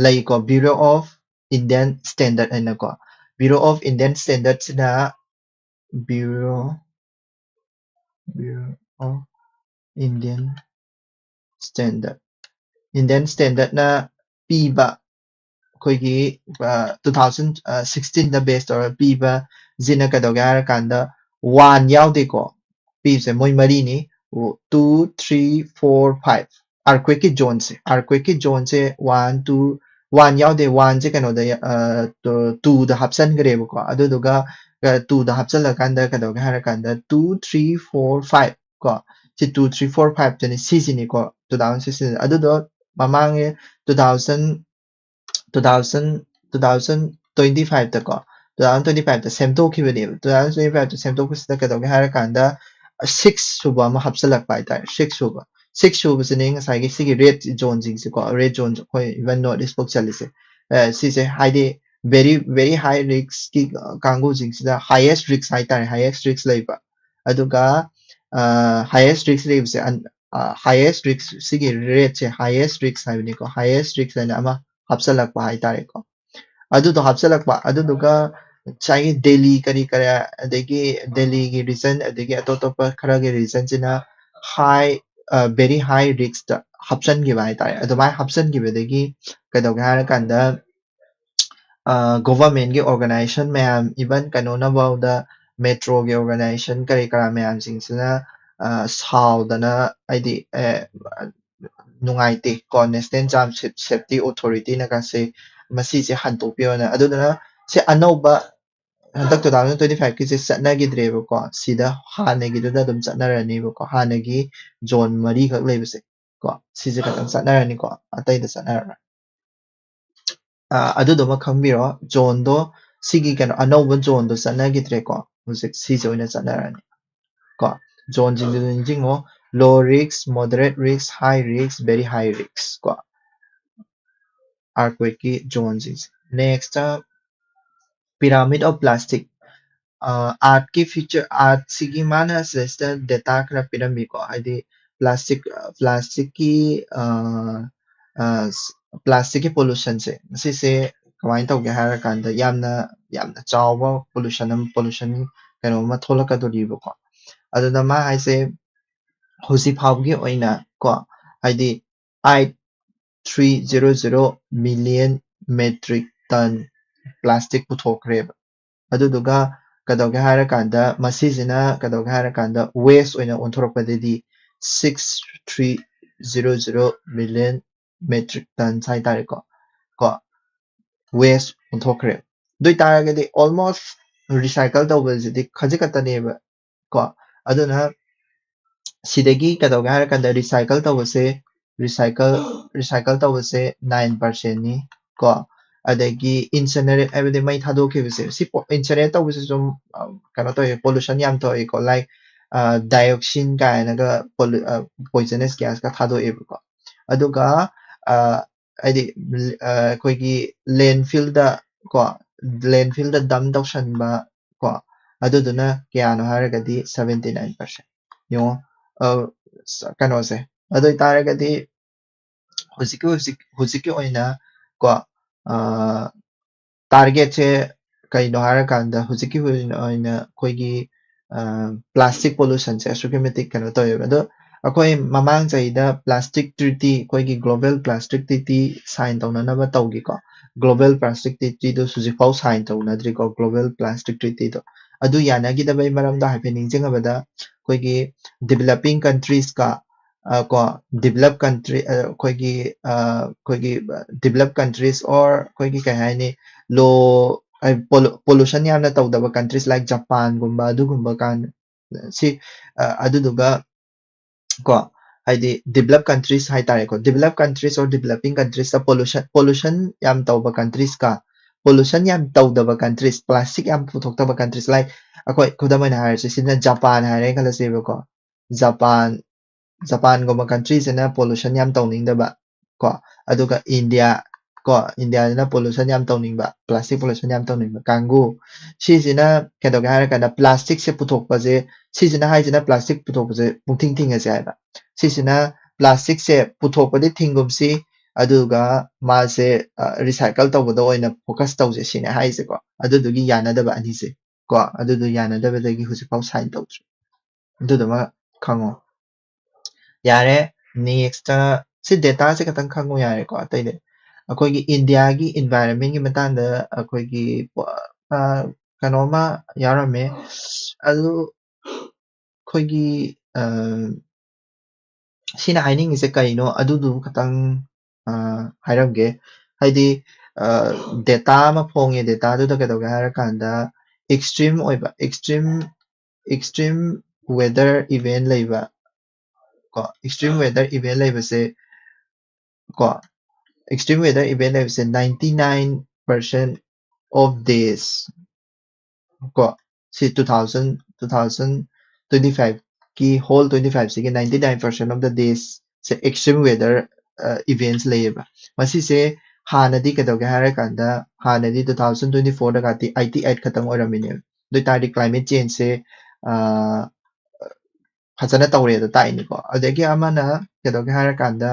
ꯂꯩꯀꯣ ꯕ꯭ꯌꯨꯔꯣ ꯑꯣꯐ ꯏꯟꯗꯤꯌꯟ ꯁ꯭ꯇꯦꯟꯗꯔꯠ ꯍꯥꯏꯅꯀꯣ ꯕ꯭ꯌꯨꯔꯣ ꯑꯣꯐ ꯏꯟꯗꯤꯌꯟ ꯁ꯭ꯇꯦꯟꯗꯔꯠꯁꯤꯅ ꯕ꯭ꯌꯨꯔꯣ ꯑꯣꯐ ꯏꯟꯗꯤꯌꯟ ꯁ꯭ꯇꯦꯟꯗꯔꯠꯅ ꯄꯤꯕ ꯑꯩꯈꯣꯏꯒꯤ 2016ꯗ ꯕꯦꯁ ꯇꯧꯔꯒ ꯄꯤꯕꯁꯤꯅ ꯀꯩꯗꯧꯒꯦ ꯍꯥꯏꯔꯀꯥꯟꯗ 1 ꯌꯥꯎꯗꯦꯀꯣ ꯄꯤꯕꯁꯦ ꯃꯣꯏ ꯃꯔꯤꯅꯤ 2 3 4 5 ꯑꯥꯔꯀ꯭ꯋꯦꯛꯀꯤ ꯖꯣꯟꯁꯦ 1 2 1 ꯌꯥꯎꯗꯦ 1ꯁꯦ ꯀꯩꯅꯣꯗ 2ꯗ ꯍꯥꯞꯆꯟꯈ꯭ꯔꯦꯕꯀꯣ ꯑꯗꯨꯗꯨꯒ 2ꯗ ꯍꯥꯞꯆꯜꯂꯀꯥꯟꯗ ꯀꯩꯗꯧꯒꯦ ꯍꯥꯏꯔꯀꯥꯟꯗ 2 3 4 5 ꯀꯣ ꯁꯤ 2 3 4 5ꯇꯅꯤ ꯁꯤꯁꯤꯅꯤꯀꯣ 2016 ꯑꯗꯨꯗꯣ ꯃꯃꯥꯡꯒꯤ 2025ꯗ ꯀꯣ 2025ꯗ ꯁꯦꯝꯗꯣꯛꯈꯤꯕꯅꯦꯕ 2025ꯗ ꯁꯦꯝꯗꯣꯛꯄꯁꯤꯗ ꯀꯩꯗꯧꯒꯦ ꯍꯥꯏꯔꯀꯥꯟꯗ 6 ꯁꯨꯕ ꯑꯃ ꯍꯥꯞꯆꯤꯜꯂꯛꯄ ꯍꯥꯏꯇꯥꯔꯦ 6 ꯁꯨꯕꯁꯤꯅꯤ ꯉꯁꯥꯏꯒꯤ ꯁꯤꯒꯤ ꯔꯦꯗ ꯖꯣꯟꯁꯤꯡꯁꯦꯀꯣ ꯔꯦꯗ ꯖꯣꯟ ꯑꯩꯈꯣꯏ ꯏꯚꯟ ꯅꯣꯔꯠ ꯏꯁꯐꯥꯎ ꯆꯠꯂꯤꯁꯦ ꯁꯤꯁꯦ ꯍꯥꯏꯗꯤ ꯚꯦꯔꯤ ꯍꯥꯏ ꯔꯤꯛꯁꯀꯤ ꯀꯥꯡꯕꯨꯁꯤꯡꯁꯤꯗ ꯍꯥꯏꯌꯦꯁ ꯔꯤꯛꯁ ꯍꯥꯏꯇꯥꯔꯦ ꯍꯥꯏꯌꯦꯁ ꯔꯤꯛꯁ ꯂꯩꯕ ꯑꯗꯨꯒ ꯍꯥꯏꯌꯦꯁ ꯔꯤꯛꯁ ꯂꯩꯕꯁꯦ ꯍꯥꯏꯌꯦꯁ ꯔꯤꯛꯁ ꯁꯤꯒꯤ ꯔꯦꯠꯁꯦ ꯍꯥꯏꯌꯦꯁ ꯔꯤꯛꯁ ꯍꯥꯏꯕꯅꯤꯀꯣ ꯍꯥꯏꯌꯦꯁ ꯔꯤꯛꯁ ꯍꯥꯏꯅ ꯑꯃ ꯍꯥꯞꯆꯜꯂꯛꯄ ꯍꯥꯏꯇꯥꯔꯦꯀꯣ ꯑꯗꯨꯗꯣ ꯍꯥꯞꯆꯜꯂꯛꯄ ꯑꯗꯨꯗꯨꯒ ꯉꯁꯥꯏꯒꯤ ꯗꯦꯜꯂꯤ ꯀꯔꯤ ꯀꯔꯥ ꯑꯗꯒꯤ ꯗꯦꯜꯂꯤꯒꯤ ꯔꯤꯖꯟ ꯑꯗꯒꯤ ꯑꯇꯣꯞ ꯑꯇꯣꯞꯄ ꯈꯔꯒꯤ ꯔꯤꯖꯟꯁꯤꯅ ꯚꯦꯔꯤ ꯍꯥꯏ ꯔꯤꯛꯁꯇ ꯍꯥꯞꯆꯟꯈꯤꯕ ꯍꯥꯏꯇꯥꯔꯦ ꯑꯗꯨꯃꯥꯏꯅ ꯍꯥꯞꯆꯟꯈꯤꯕꯗꯒꯤ ꯀꯩꯗꯧꯒꯦ ꯍꯥꯏꯔꯀꯥꯟꯗ ꯒꯣꯚꯔꯟꯃꯦꯟꯠꯒꯤ ꯑꯣꯔꯒꯅꯥꯏꯖꯦꯁꯟ ꯃꯌꯥꯝ ꯏꯚꯟ ꯀꯩꯅꯣꯅꯐꯥꯎꯗ ꯃꯦꯇ꯭ꯔꯣꯒꯤ ꯑꯣꯔꯒꯅꯥꯏꯖꯦꯁꯟ ꯀꯔꯤ ꯀꯔꯥ ꯃꯌꯥꯝꯁꯤꯡꯁꯤꯅ ꯁꯥꯎꯗꯅ ꯍꯥꯏꯗꯤ ꯅꯨꯡꯉꯥꯏꯇꯦ ꯀꯣ ꯅꯦꯁꯅꯦꯜ ꯖꯥꯝ ꯁꯦꯐꯇꯤ ꯑꯣꯊꯣꯔꯤꯇꯤꯅꯒꯁꯦ ꯃꯁꯤꯁꯦ ꯍꯟꯗꯣꯛꯄꯤꯌꯣꯅ ꯑꯗꯨꯗꯨꯅ ꯁꯤ ꯑꯅꯧꯕ ꯍꯟꯗꯛ 2025ꯀꯤꯁꯦ ꯆꯠꯅꯈꯤꯗ꯭ꯔꯦꯕꯀꯣ ꯁꯤꯗ ꯍꯥꯟꯅꯒꯤꯗꯨꯗ ꯑꯗꯨꯝ ꯆꯠꯅꯔꯅꯤꯕꯀꯣ ꯍꯥꯟꯅꯒꯤ ꯖꯣꯟ 4ꯈꯛ ꯂꯩꯕꯁꯦ ꯀꯣ ꯁꯤꯁꯦ ꯈꯛꯇꯪ ꯆꯠꯅꯔꯅꯤꯀꯣ ꯑꯇꯩꯗ ꯆꯠꯅꯔꯔꯣꯏ ꯑꯗꯨꯗꯨꯃ ꯈꯪꯕꯤꯔꯣ ꯖꯣꯟꯗꯣ ꯁꯤꯒꯤ ꯀꯩꯅꯣ ꯑꯅꯧꯕ ꯖꯣꯟꯗꯣ ꯆꯠꯅꯈꯤꯗ꯭ꯔꯦꯀꯣ ꯍꯧꯖꯤꯛ ꯁꯤꯁꯦ ꯑꯣꯏꯅ ꯆꯠꯅꯔꯅꯤ ꯀꯣ ꯖꯣꯟꯁꯤꯡꯗꯨ ꯅꯤꯡꯁꯤꯡꯉꯣ ꯂꯣ ꯔꯤꯛꯁ ꯃꯣꯗꯔꯦꯠ ꯔꯤꯛꯁ ꯍꯥꯏ ꯔꯤꯛꯁ ꯚꯦꯔꯤ ꯍꯥꯏ ꯔꯤꯛꯁ ꯀꯣ earthquake ki zone sing next pyramid of plastic art की feature art सिगी माना सिस्टर data करा pyramid को आदि plastic की plastic की pollution से कमाइन तौगे हारा कांदा यामना चाववा pollution कनो मा थोलकदोरिबको अदुना मा हाइसे हुसी फावगी ओइना को हाइदि 8300 million metric ton plastic पुथोखरेब ꯑꯗꯨꯗꯨꯒ ꯀꯩꯗꯧꯒꯦ ꯍꯥꯏꯔꯀꯥꯟꯗ ꯃꯁꯤꯁꯤꯅ ꯀꯩꯗꯧꯒꯦ ꯍꯥꯏꯔꯀꯥꯟꯗ ꯋꯦꯁ ꯑꯣꯏꯅ ꯑꯣꯟꯊꯣꯔꯛꯄꯗꯗꯤ 6300 million metric tons ꯍꯥꯏꯇꯥꯔꯦꯀꯣ ꯀꯣ ꯋꯦꯁ ꯑꯣꯟꯊꯣꯛꯈ꯭ꯔꯦ ꯑꯗꯨ ꯑꯣꯏꯇꯥꯔꯒꯗꯤ ꯑꯣꯜꯃꯣꯁ ꯔꯤꯁꯥꯏꯀꯜ ꯇꯧꯕꯁꯤꯗꯤ ꯈꯖꯤꯛ ꯈꯛꯇꯅꯦꯕ ꯀꯣ ꯑꯗꯨꯅ ꯁꯤꯗꯒꯤ ꯀꯩꯗꯧꯒꯦ ꯍꯥꯏꯔꯀꯥꯟꯗ ꯔꯤꯁꯥꯏꯀꯜ ꯇꯧꯕꯁꯦ 9%ꯅꯤ ꯀꯣ ꯑꯗꯒꯤ ꯏꯟꯁꯤꯅꯔꯦꯠ ꯍꯥꯏꯕꯗꯤ ꯃꯩ ꯊꯥꯗꯣꯛꯈꯤꯕꯁꯦ ꯏꯟꯁꯤꯅꯔꯦꯠ ꯇꯧꯕꯁꯦ ꯁꯨꯝ ꯀꯩꯅꯣ ꯇꯧꯋꯦ ꯄꯣꯂꯨꯁꯟ ꯌꯥꯝ ꯊꯣꯛꯑꯦꯀꯣ ꯂꯥꯏꯛ ꯗꯥꯏꯑꯣꯛꯁꯤꯟ ꯀꯥꯏꯅꯒ ꯄꯣꯏꯖꯅꯁ ꯒ꯭ꯌꯥꯁꯀ ꯊꯥꯗꯣꯛꯑꯦꯕꯀꯣ ꯑꯗꯨꯒ ꯍꯥꯏꯗꯤ ꯑꯩꯈꯣꯏꯒꯤ ꯂꯦꯟꯐꯤꯜꯗ ꯀꯣ ꯂꯦꯟꯐꯤꯜꯗ ꯗꯝ ꯇꯧꯁꯟꯕ ꯀꯣ ꯑꯗꯨꯗꯨꯅ ꯀꯌꯥꯅꯣ ꯍꯥꯏꯔꯒꯗꯤ 79% ꯌꯦꯡꯉꯣ ꯀꯩꯅꯣꯁꯦ ꯑꯗꯨ ꯑꯣꯏꯇꯥꯔꯒꯗꯤ ꯍꯧꯖꯤꯛꯀꯤ ꯑꯣꯏꯅ ꯀꯣ ꯇꯥꯔꯒꯦꯠꯁꯦ ꯀꯩꯅꯣ ꯍꯥꯏꯔꯀꯥꯟꯗ ꯍꯧꯖꯤꯛꯀꯤ ꯑꯣꯏꯅ ꯑꯩꯈꯣꯏꯒꯤ ꯄ꯭ꯂꯥꯁꯇꯤꯛ ꯄꯣꯂꯨꯁꯟꯁꯦ ꯑꯁꯨꯛꯀꯤ ꯃꯇꯤꯛ ꯀꯩꯅꯣ ꯇꯧꯋꯦꯕ ꯑꯗꯣ ꯑꯩꯈꯣꯏ ꯃꯃꯥꯡ ꯆꯍꯤꯗ ꯄ꯭ꯂꯥꯁꯇꯤꯛ ꯇ꯭ꯔꯤꯇꯤ ꯑꯩꯈꯣꯏꯒꯤ ꯒ꯭ꯂꯣꯕꯦꯜ ꯄ꯭ꯂꯥꯁꯇꯤꯛ ꯇ꯭ꯔꯤꯇꯤ ꯁꯥꯏꯟ ꯇꯧꯅꯅꯕ ꯇꯧꯈꯤꯀꯣ ꯒ꯭ꯂꯣꯕꯦꯜ ꯄ꯭ꯂꯥꯁꯇꯤꯛ ꯇ꯭ꯔꯤꯇꯤꯗꯣ ꯍꯧꯖꯤꯛꯐꯥꯎ ꯁꯥꯏꯟ ꯇꯧꯅꯗ꯭ꯔꯤꯀꯣ ꯒ꯭ꯂꯣꯕꯦꯜ ꯄ꯭ꯂꯥꯁꯇꯤꯛ ꯇ꯭ꯔꯤꯇꯤꯗꯣ ꯑꯗꯨ ꯌꯥꯅꯈꯤꯗꯕꯩ ꯃꯔꯝꯗ ꯍꯥꯏꯐꯦꯠ ꯅꯤꯡꯁꯤꯡꯉꯕꯗ ꯑꯩꯈꯣꯏꯒꯤ ꯗꯤꯕꯦꯂꯞꯄꯤꯡ ꯀꯟꯇ꯭ꯔꯤꯁꯀ ꯀꯣ ꯗꯤꯕꯦꯂꯞ ꯀꯟꯇ꯭ꯔꯤ ꯑꯩꯈꯣꯏꯒꯤ ꯗꯤꯕꯦꯂꯞ ꯀꯟꯇ꯭ꯔꯤꯁ ꯑꯣꯔ ꯑꯩꯈꯣꯏꯒꯤ ꯀꯩ ꯍꯥꯏꯅꯤ ꯂꯣ ꯄꯣꯂꯨꯁꯟ ꯌꯥꯝꯅ ꯇꯧꯗꯕ ꯀꯟꯇ꯭ꯔꯤꯁ ꯂꯥꯏꯛ ꯖꯄꯥꯟꯒꯨꯝꯕ ꯑꯗꯨꯒꯨꯝꯕ ꯁꯤ ꯑꯗꯨꯗꯨꯒ ꯀꯣ ꯍꯥꯏꯗꯤ ꯗꯤꯕꯦꯂꯞ ꯀꯟꯇ꯭ꯔꯤꯁ ꯍꯥꯏꯇꯥꯔꯦꯀꯣ ꯗꯤꯕꯦꯂꯞ ꯀꯟꯇ꯭ꯔꯤꯁ ꯑꯣꯔ ꯗꯤꯕꯦꯂꯞꯄꯤꯡ ꯀꯟꯇ꯭ꯔꯤꯁꯇ ꯄꯣꯂꯨꯁꯟ ꯌꯥꯝ ꯇꯧꯕ ꯀꯟꯇ꯭ꯔꯤꯁꯀ ꯄꯣꯂꯨꯁꯟ ꯌꯥꯝ ꯇꯧꯗꯕ ꯀꯟꯇ꯭ꯔꯤꯁ ꯄ꯭ꯂꯥꯁꯇꯤꯛ ꯌꯥꯝ ꯄꯨꯊꯣꯛꯇꯕ ꯀꯟꯇ꯭ꯔꯤꯁ ꯂꯥꯏꯛ ꯑꯩꯈꯣꯏ ꯈꯨꯗꯝ ꯑꯣꯏꯅ ꯍꯥꯏꯔꯁꯤ ꯁꯤꯅ ꯖꯄꯥꯟ ꯍꯥꯏꯔꯦ ꯈꯜꯂꯁꯦꯕꯀꯣ ꯖꯄꯥꯟꯒꯨꯝꯕ ꯀꯟꯇ꯭ꯔꯤꯁꯤꯅ ꯄꯣꯂꯨꯁꯟ ꯌꯥꯝ ꯇꯧꯅꯤꯡꯗꯕ ꯀꯣ ꯑꯗꯨꯒ ꯏꯟꯗꯤꯌꯥꯁꯤꯅ ꯄꯣꯂꯨꯁꯟ ꯌꯥꯝ ꯇꯧꯅꯤꯡꯕ ꯄ꯭ꯂꯥꯁꯇꯤꯛ ꯄꯣꯂꯨꯁꯟ ꯌꯥꯝ ꯇꯧꯅꯤꯡꯕ ꯀꯥꯡꯕꯨ ꯁꯤꯁꯤꯅ ꯀꯩꯗꯧꯒꯦ ꯍꯥꯏꯔꯀꯥꯟꯗ ꯄ꯭ꯂꯥꯁꯇꯤꯛꯁꯦ ꯄꯨꯊꯣꯛꯄꯁꯦ ꯁꯤꯁꯤꯅ ꯍꯥꯏꯁꯤꯅ ꯄ꯭ꯂꯥꯁꯇꯤꯛ ꯄꯨꯊꯣꯛꯄꯁꯦ ꯄꯨꯡꯊꯤꯡ ꯊꯤꯡꯉꯁꯦ ꯍꯥꯏꯕ ꯁꯤꯁꯤꯅ ꯄ꯭ꯂꯥꯁꯇꯤꯛꯁꯦ ꯄꯨꯊꯣꯛꯄꯗꯤ ꯊꯤꯡꯒꯨꯝꯁꯤ ꯑꯗꯨꯒ ꯃꯥꯁꯦ ꯔꯤꯁꯥꯏꯀꯜ ꯇꯧꯕꯗ ꯑꯣꯏꯅ ꯐꯣꯀꯁ ꯇꯧꯁꯦ ꯁꯤꯅꯦ ꯍꯥꯏꯁꯦꯀꯣ ꯑꯗꯨꯗꯨꯒꯤ ꯌꯥꯅꯗꯕ ꯑꯅꯤꯁꯦ ꯀꯣ ꯑꯗꯨꯗꯣ ꯌꯥꯅꯗꯕꯗꯒꯤ ꯍꯧꯖꯤꯛꯐꯥꯎ ꯁꯥꯏꯟ ꯇꯧꯗ꯭ꯔꯤ ꯑꯗꯨꯗꯨꯃ ꯈꯪꯉꯣ ꯌꯥꯔꯦ ꯅꯦꯛꯁꯇ ꯁꯤ ꯗꯦꯇꯥꯁꯦ ꯈꯛꯇꯪ ꯈꯪꯉꯣ ꯌꯥꯔꯦꯀꯣ ꯑꯇꯩꯗꯤ ꯑꯩꯈꯣꯏꯒꯤ ꯏꯟꯗꯤꯌꯥꯒꯤ ꯏꯟꯚꯥꯏꯔꯟꯃꯦꯟꯒꯤ ꯃꯇꯥꯡꯗ ꯑꯩꯈꯣꯏꯒꯤ ꯀꯩꯅꯣꯃ ꯌꯥꯎꯔꯝꯃꯦ ꯑꯗꯨ ꯑꯩꯈꯣꯏꯒꯤ ꯁꯤꯅ ꯍꯥꯏꯅꯤꯡꯉꯤꯁꯦ ꯀꯩꯅꯣ ꯑꯗꯨꯗꯨ ꯈꯇꯪ ꯍꯥꯏꯔꯝꯒꯦ ꯍꯥꯏꯗꯤ ꯗꯦꯇꯥ ꯑꯃ ꯐꯣꯡꯉꯦ ꯗꯦꯇꯥꯗꯨꯗ ꯀꯩꯗꯧꯒꯦ ꯍꯥꯏꯔꯀꯥꯟꯗ ꯑꯦꯛꯁꯇ꯭रीम ꯑꯣꯏꯕ ꯑꯦꯛꯁꯇ꯭रीम ꯋꯦꯗꯔ ꯏꯚꯦꯟ ꯂꯩꯕ ꯀꯣ ꯑꯦꯛꯁꯇ꯭रीम ꯋꯦꯗꯔ ꯏꯚꯦꯟ ꯂꯩꯕꯁꯦ ꯀꯣ ꯑꯦꯛꯁꯇ꯭रीम ꯋꯦꯗꯔ ꯏꯚꯦꯟ ꯂꯩꯕꯁꯦ 99% ꯑꯣꯐ ꯗꯦꯖ ꯀꯣ ꯁꯤ 2025ꯒꯤ ꯍꯣꯜ 25ꯁꯤꯒꯤ 99% ꯑꯣꯐ ꯗ ꯗꯦꯖ ꯁꯦ ꯑꯦꯛꯁꯇ꯭रीम ꯋꯦꯗꯔ ꯏꯚꯦꯟꯁ ꯂꯩꯌꯦꯕ ꯃꯁꯤꯁꯦ ꯍꯥꯟꯅꯗꯤ ꯀꯩꯗꯧꯒꯦ ꯍꯥꯏꯔꯀꯥꯟꯗ ꯍꯥꯟꯅꯗꯤ 2024ꯗꯒꯗꯤ 88 ꯈꯛꯇꯪ ꯑꯣꯏꯔꯝꯃꯤꯅꯦꯕ ꯑꯗꯨ ꯑꯣꯏꯇꯥꯔꯗꯤ ꯀ꯭ꯂꯥꯏꯃꯦꯠ ꯆꯦꯟꯖꯁꯦ ꯐꯖꯅ ꯇꯧꯔꯦꯗ ꯇꯥꯛꯏꯅꯤꯀꯣ ꯑꯗꯒꯤ ꯑꯃꯅ ꯀꯩꯗꯧꯒꯦ ꯍꯥꯏꯔꯀꯥꯟꯗ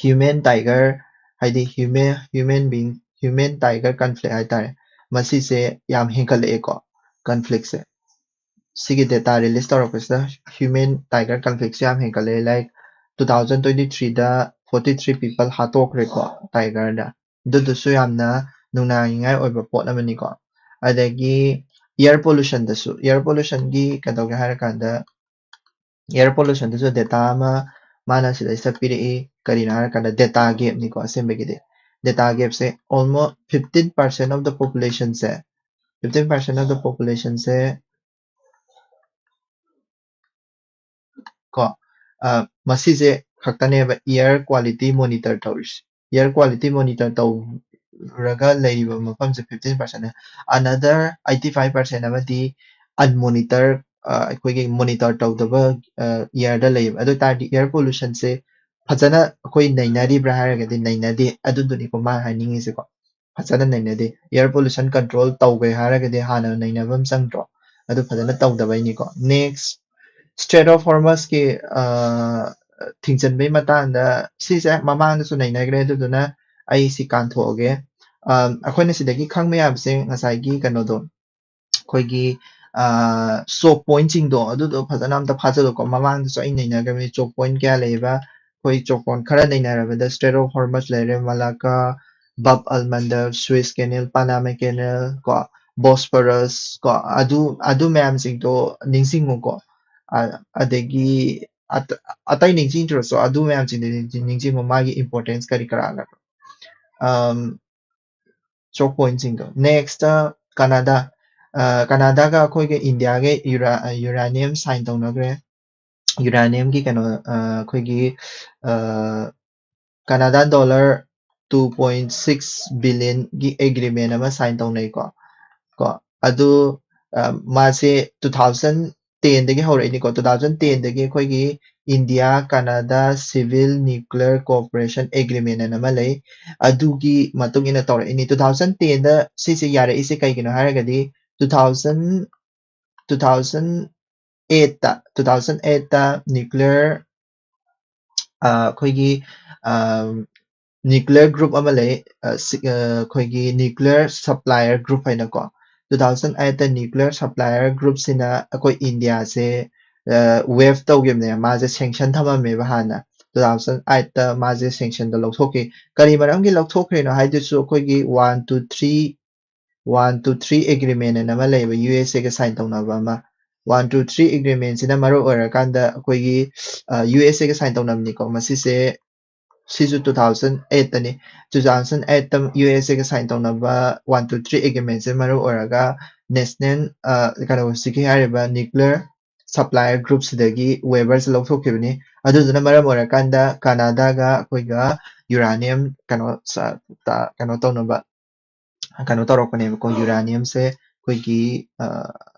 ꯍ꯭ꯌꯨꯃꯦꯟ ꯇꯥꯏꯒꯔ ꯍꯥꯏꯗꯤ ꯍ꯭ꯌꯨꯃꯦꯟ ꯇꯥꯏꯒꯔ ꯀꯟꯐ꯭ꯂꯤꯛ ꯍꯥꯏꯇꯥꯔꯦ ꯃꯁꯤꯁꯦ ꯌꯥꯝ ꯍꯦꯟꯒꯠꯂꯛꯑꯦꯀꯣ ꯀꯟꯐ꯭ꯂꯤꯛꯁꯦ ꯁꯤꯒꯤ ꯗꯦꯇꯥ ꯔꯤꯂꯤꯁ ꯇꯧꯔꯛꯄꯁꯤꯗ ꯍ꯭ꯌꯨꯃꯦꯟ ꯇꯥꯏꯒꯔ ꯀꯟꯐ꯭ꯂꯤꯛꯁꯦ ꯌꯥꯝ ꯍꯦꯟꯒꯠꯂꯛꯑꯦ ꯂꯥꯏꯛ 2023ꯗ 43 ꯄꯤꯄꯜ ꯍꯥꯠꯇꯣꯛꯈ꯭ꯔꯦꯀꯣ ꯇꯥꯏꯒꯔꯗ ꯑꯗꯨꯗꯨꯁꯨ ꯌꯥꯝꯅ ꯅꯨꯡꯅꯥꯡꯅꯤꯡꯉꯥꯏ ꯑꯣꯏꯕ ꯄꯣꯠ ꯑꯃꯅꯤꯀꯣ ꯑꯗꯒꯤ ꯏꯌꯔ ꯄꯣꯂꯨꯁꯟꯒꯤ ꯀꯩꯗꯧꯒꯦ ꯍꯥꯏꯔꯀꯥꯟꯗ ꯏꯌꯔ ꯄꯣꯂꯨꯁꯟꯗꯁꯨ ꯗꯦꯇꯥ ꯑꯃ ꯃꯥꯅ ꯁꯤꯗꯩꯁꯤꯗ ꯄꯤꯔꯛꯏ ꯀꯔꯤꯅꯣ ꯍꯥꯏꯔꯀꯥꯟꯗ ꯗꯦꯇꯥ ꯒꯦꯞꯅꯤꯀꯣ ꯑꯁꯦꯡꯕꯒꯤꯗꯤ ꯗꯦꯇꯥ ꯒꯦꯞꯁꯦ ꯑꯣꯜꯃꯣꯁ 15% ꯑꯣꯐ ꯗ ꯄꯣꯄꯨꯂꯦꯁꯟꯁꯦ 15% ꯑꯣꯐ ꯗ ꯄꯣꯄꯨꯂꯦꯁꯟꯁꯦ ꯀꯣ ꯃꯁꯤꯁꯦ ꯈꯛꯇꯅꯦꯕ ꯏꯌꯔ ꯀ꯭ꯋꯥꯂꯤꯇꯤ ꯃꯣꯅꯤꯇꯔ ꯇꯧꯔꯤꯁꯦ ꯏꯌꯔ ꯀ꯭ꯋꯥꯂꯤꯇꯤ ꯃꯣꯅꯤꯇꯔ ꯇꯧꯔꯒ ꯂꯩꯔꯤꯕ ꯃꯐꯝꯁꯦ 15%ꯅꯦ ꯑꯅꯗꯔ 85% ꯑꯃꯗꯤ ꯑꯟꯃꯣꯅꯤꯇꯔ ꯑꯩꯈꯣꯏꯒꯤ ꯃꯣꯅꯤꯇꯔ ꯇꯧꯗꯕ ꯏꯌꯔꯗ ꯂꯩꯌꯦꯕ ꯑꯗꯨ ꯑꯣꯏꯇꯥꯔꯗꯤ ꯏꯌꯔ ꯄꯣꯂꯨꯁꯟꯁꯦ ꯐꯖꯅ ꯑꯩꯈꯣꯏ ꯅꯩꯅꯔꯤꯕ꯭ꯔꯥ ꯍꯥꯏꯔꯒꯗꯤ ꯅꯩꯅꯗꯦ ꯑꯗꯨꯗꯨꯅꯤꯀꯣ ꯃꯥ ꯍꯥꯏꯅꯤꯡꯉꯤꯁꯦꯀꯣ ꯐꯖꯅ ꯅꯩꯅꯗꯦ ꯏꯌꯔ ꯄꯣꯂꯨꯁꯟ ꯀꯟꯇ꯭ꯔꯣꯜ ꯇꯧꯒꯦ ꯍꯥꯏꯔꯒꯗꯤ ꯍꯥꯟꯅ ꯅꯩꯅꯕ ꯑꯃ ꯆꯪꯗ꯭ꯔꯣ ꯑꯗꯨ ꯐꯖꯅ ꯇꯧꯗꯕꯩꯅꯤꯀꯣ ꯅꯦꯛꯁ ꯁ꯭ꯇ꯭ꯔꯦꯠ ꯑꯣꯐ ꯍꯣꯔꯃꯁꯀꯤ ꯊꯤꯡꯖꯤꯟꯕꯩ ꯃꯇꯥꯡꯗ ꯁꯤꯁꯦ ꯃꯃꯥꯡꯗꯁꯨ ꯅꯩꯅꯈ꯭ꯔꯦ ꯑꯗꯨꯗꯨꯅ ꯑꯩ ꯁꯤ ꯀꯥꯟꯊꯣꯛꯑꯒꯦ ꯑꯩꯈꯣꯏꯅ ꯁꯤꯗꯒꯤ ꯈꯪꯕ ꯌꯥꯕꯁꯦ ꯉꯁꯥꯏꯒꯤ ꯀꯩꯅꯣꯗꯣ ꯑꯩꯈꯣꯏꯒꯤ ꯆꯣꯛ ꯄꯣꯏꯟꯠꯁꯤꯡꯗꯣ ꯑꯗꯨꯗꯣ ꯐꯖꯅ ꯑꯝꯇ ꯐꯥꯖꯜꯂꯨꯀꯣ ꯃꯃꯥꯡꯗꯁꯨ ꯑꯩ ꯅꯩꯅꯈ꯭ꯔꯕꯅꯤ ꯆꯣꯛ ꯄꯣꯏꯟꯠ ꯀꯌꯥ ꯂꯩꯌꯦꯕ ꯑꯩꯈꯣꯏ ꯆꯣꯛ ꯄꯣꯏꯟꯠ ꯈꯔ ꯅꯩꯅꯔꯕꯗ ꯁ꯭ꯇ꯭ꯔꯦꯠ ꯑꯣꯐ ꯍꯣꯔꯃꯁ ꯂꯩꯔꯦ ꯃꯂꯥꯀꯥ ꯕab ꯑꯜ ꯃꯟꯗꯕ ꯁ꯭ꯋꯤꯁ ꯀꯦꯅꯦꯜ ꯄꯥꯅꯥꯃꯥ ꯀꯦꯅꯦꯜ ꯀꯣ ꯕꯣꯁꯐꯔꯁ ꯀꯣ ꯑꯗꯨ ꯃꯌꯥꯝꯁꯤꯡꯗꯣ ꯅꯤꯡꯁꯤꯡꯉꯨꯀꯣ ꯑꯗꯒꯤ ꯑꯇꯩ ꯅꯤꯡꯁꯤꯡꯗ꯭ꯔꯁꯨ ꯑꯗꯨ ꯃꯌꯥꯝꯁꯤꯡꯗꯣ ꯅꯤꯡꯁꯤꯡꯉꯨ ꯃꯥꯒꯤ ꯏꯝꯄꯣꯔꯇꯦꯟꯁ ꯀꯔꯤ ꯀꯔꯥꯒ ꯆꯣꯛ ꯄꯣꯏꯟꯠꯁꯤꯡꯗꯣ ꯅꯦꯛꯁꯇ ꯀꯅꯥꯗꯥ ꯀꯅꯥꯗꯥꯒ ꯑꯩꯈꯣꯏꯒ ꯏꯟꯗꯤꯌꯥꯒ ꯌꯨꯔꯥꯅꯤꯌꯝ ꯁꯥꯏꯟ ꯇꯧꯅꯈ꯭ꯔꯦ ꯌꯨꯔꯥꯅꯤꯌꯝꯒꯤ ꯀꯩꯅꯣ ꯑꯩꯈꯣꯏꯒꯤ ꯀꯅꯥꯗꯥ ꯗꯣꯂꯔ 2.6 ꯕꯤꯂꯤꯌꯟꯒꯤ ꯑꯦꯒ꯭ꯔꯤꯃꯦꯟ ꯑꯃ ꯁꯥꯏꯟ ꯇꯧꯅꯩꯀꯣ ꯑꯗꯨ ꯃꯥꯁꯦ 2010ꯗꯒꯤ ꯍꯧꯔꯛꯏꯅꯤꯀꯣ 2010ꯗꯒꯤ ꯑꯩꯈꯣꯏꯒꯤ ꯏꯟꯗꯤꯌꯥ ꯀꯅꯥꯗꯥ ꯁꯤꯚꯤꯜ ꯅ꯭ꯌꯨꯀ꯭ꯂꯤꯌꯔ ꯀꯣꯑꯣꯄꯔꯦꯁꯟ ꯑꯦꯒ꯭ꯔꯤꯃꯦꯟ ꯑꯅ ꯑꯃ ꯂꯩ ꯑꯗꯨꯒꯤ ꯃꯇꯨꯡ ꯏꯟꯅ ꯇꯧꯔꯛꯏꯅꯤ 2010ꯗ ꯁꯤꯁꯦ ꯌꯥꯔꯛꯏꯁꯦ ꯀꯩꯒꯤꯅꯣ ꯍꯥꯏꯔꯒꯗꯤ 2008ꯇ ꯅ꯭ꯌꯨꯀ꯭ꯂꯤꯌꯔ ꯑꯩꯈꯣꯏꯒꯤ ꯅ꯭ꯌꯨꯀ꯭ꯂꯤꯌꯔ ꯒ꯭ꯔꯨꯞ ꯑꯃ ꯂꯩ ꯑꯩꯈꯣꯏꯒꯤ ꯅ꯭ꯌꯨꯀ꯭ꯂꯤꯌꯔ ꯁꯞꯄ꯭ꯂꯥꯏꯌꯔ ꯒ꯭ꯔꯨꯞ ꯍꯥꯏꯅꯀꯣ 2008ꯇ ꯅ꯭ꯌꯨꯀ꯭ꯂꯤꯌꯔ ꯁꯞꯄ꯭ꯂꯥꯏꯌꯔ ꯒ꯭ꯔꯨꯞꯁꯤꯅ ꯑꯩꯈꯣꯏ ꯏꯟꯗꯤꯌꯥꯁꯦ ꯋꯦꯞ ꯇꯧꯈꯤꯕꯅꯦ ꯃꯥꯁꯦ ꯁꯦꯡꯁꯟ ꯊꯝꯃꯝꯃꯦꯕ ꯍꯥꯟꯅ 2008ꯇ ꯃꯥꯁꯦ ꯁꯦꯡꯁꯟꯗ ꯂꯧꯊꯣꯛꯈꯤ ꯀꯔꯤ ꯃꯔꯝꯒꯤ ꯂꯧꯊꯣꯛꯈ꯭ꯔꯤꯅꯣ ꯍꯥꯏꯗꯨꯁꯨ ꯑꯩꯈꯣꯏꯒꯤ 1 to 3 ꯑꯦꯒ꯭ꯔꯤꯃꯦꯟ ꯑꯅ ꯑꯃ ꯂꯩꯌꯦꯕ USAꯒ ꯁꯥꯏꯟ ꯇꯧꯅꯕ ꯑꯃ 1 to 3 ꯑꯦꯒ꯭ꯔꯤꯃꯦꯟꯁꯤꯅ ꯃꯔꯨ ꯑꯣꯏꯔꯀꯥꯟꯗ ꯑꯩꯈꯣꯏꯒꯤ USAꯒ ꯁꯥꯏꯟ ꯇꯧꯅꯕꯅꯤꯀꯣ ꯃꯁꯤꯁꯦ ꯁꯤꯁꯨ 2008ꯇꯅꯤ 2008ꯇ USAꯒ ꯁꯥꯏꯟ ꯇꯧꯅꯕ 1 to 3 ꯑꯦꯒ꯭ꯔꯤꯃꯦꯟꯁꯦ ꯃꯔꯨ ꯑꯣꯏꯔꯒ ꯅꯦꯁꯅꯦꯜ ꯀꯩꯅꯣ ꯍꯧꯖꯤꯛꯀꯤ ꯍꯥꯏꯔꯤꯕ ꯅ꯭ꯌꯨꯀ꯭ꯂꯤꯌꯔ ꯁꯞꯄ꯭ꯂꯥꯏꯌꯔ ꯒ꯭ꯔꯨꯞꯁꯤꯗꯒꯤ ꯋꯦꯕꯔꯁꯦ ꯂꯧꯊꯣꯛꯈꯤꯕꯅꯤ ꯑꯗꯨꯗꯨꯅ ꯃꯔꯝ ꯑꯣꯏꯔꯀꯥꯟꯗ ꯀꯅꯥꯗꯥꯒ ꯑꯩꯈꯣꯏꯒ ꯌꯨꯔꯥꯅꯤꯌꯝ ꯀꯩꯅꯣ ꯇꯧꯅꯕ ꯀꯩꯅꯣ ꯇꯧꯔꯛꯄꯅꯦꯕꯀꯣ ꯌꯨꯔꯥꯅꯤꯌꯝꯁꯦ ꯑꯩꯈꯣꯏꯒꯤ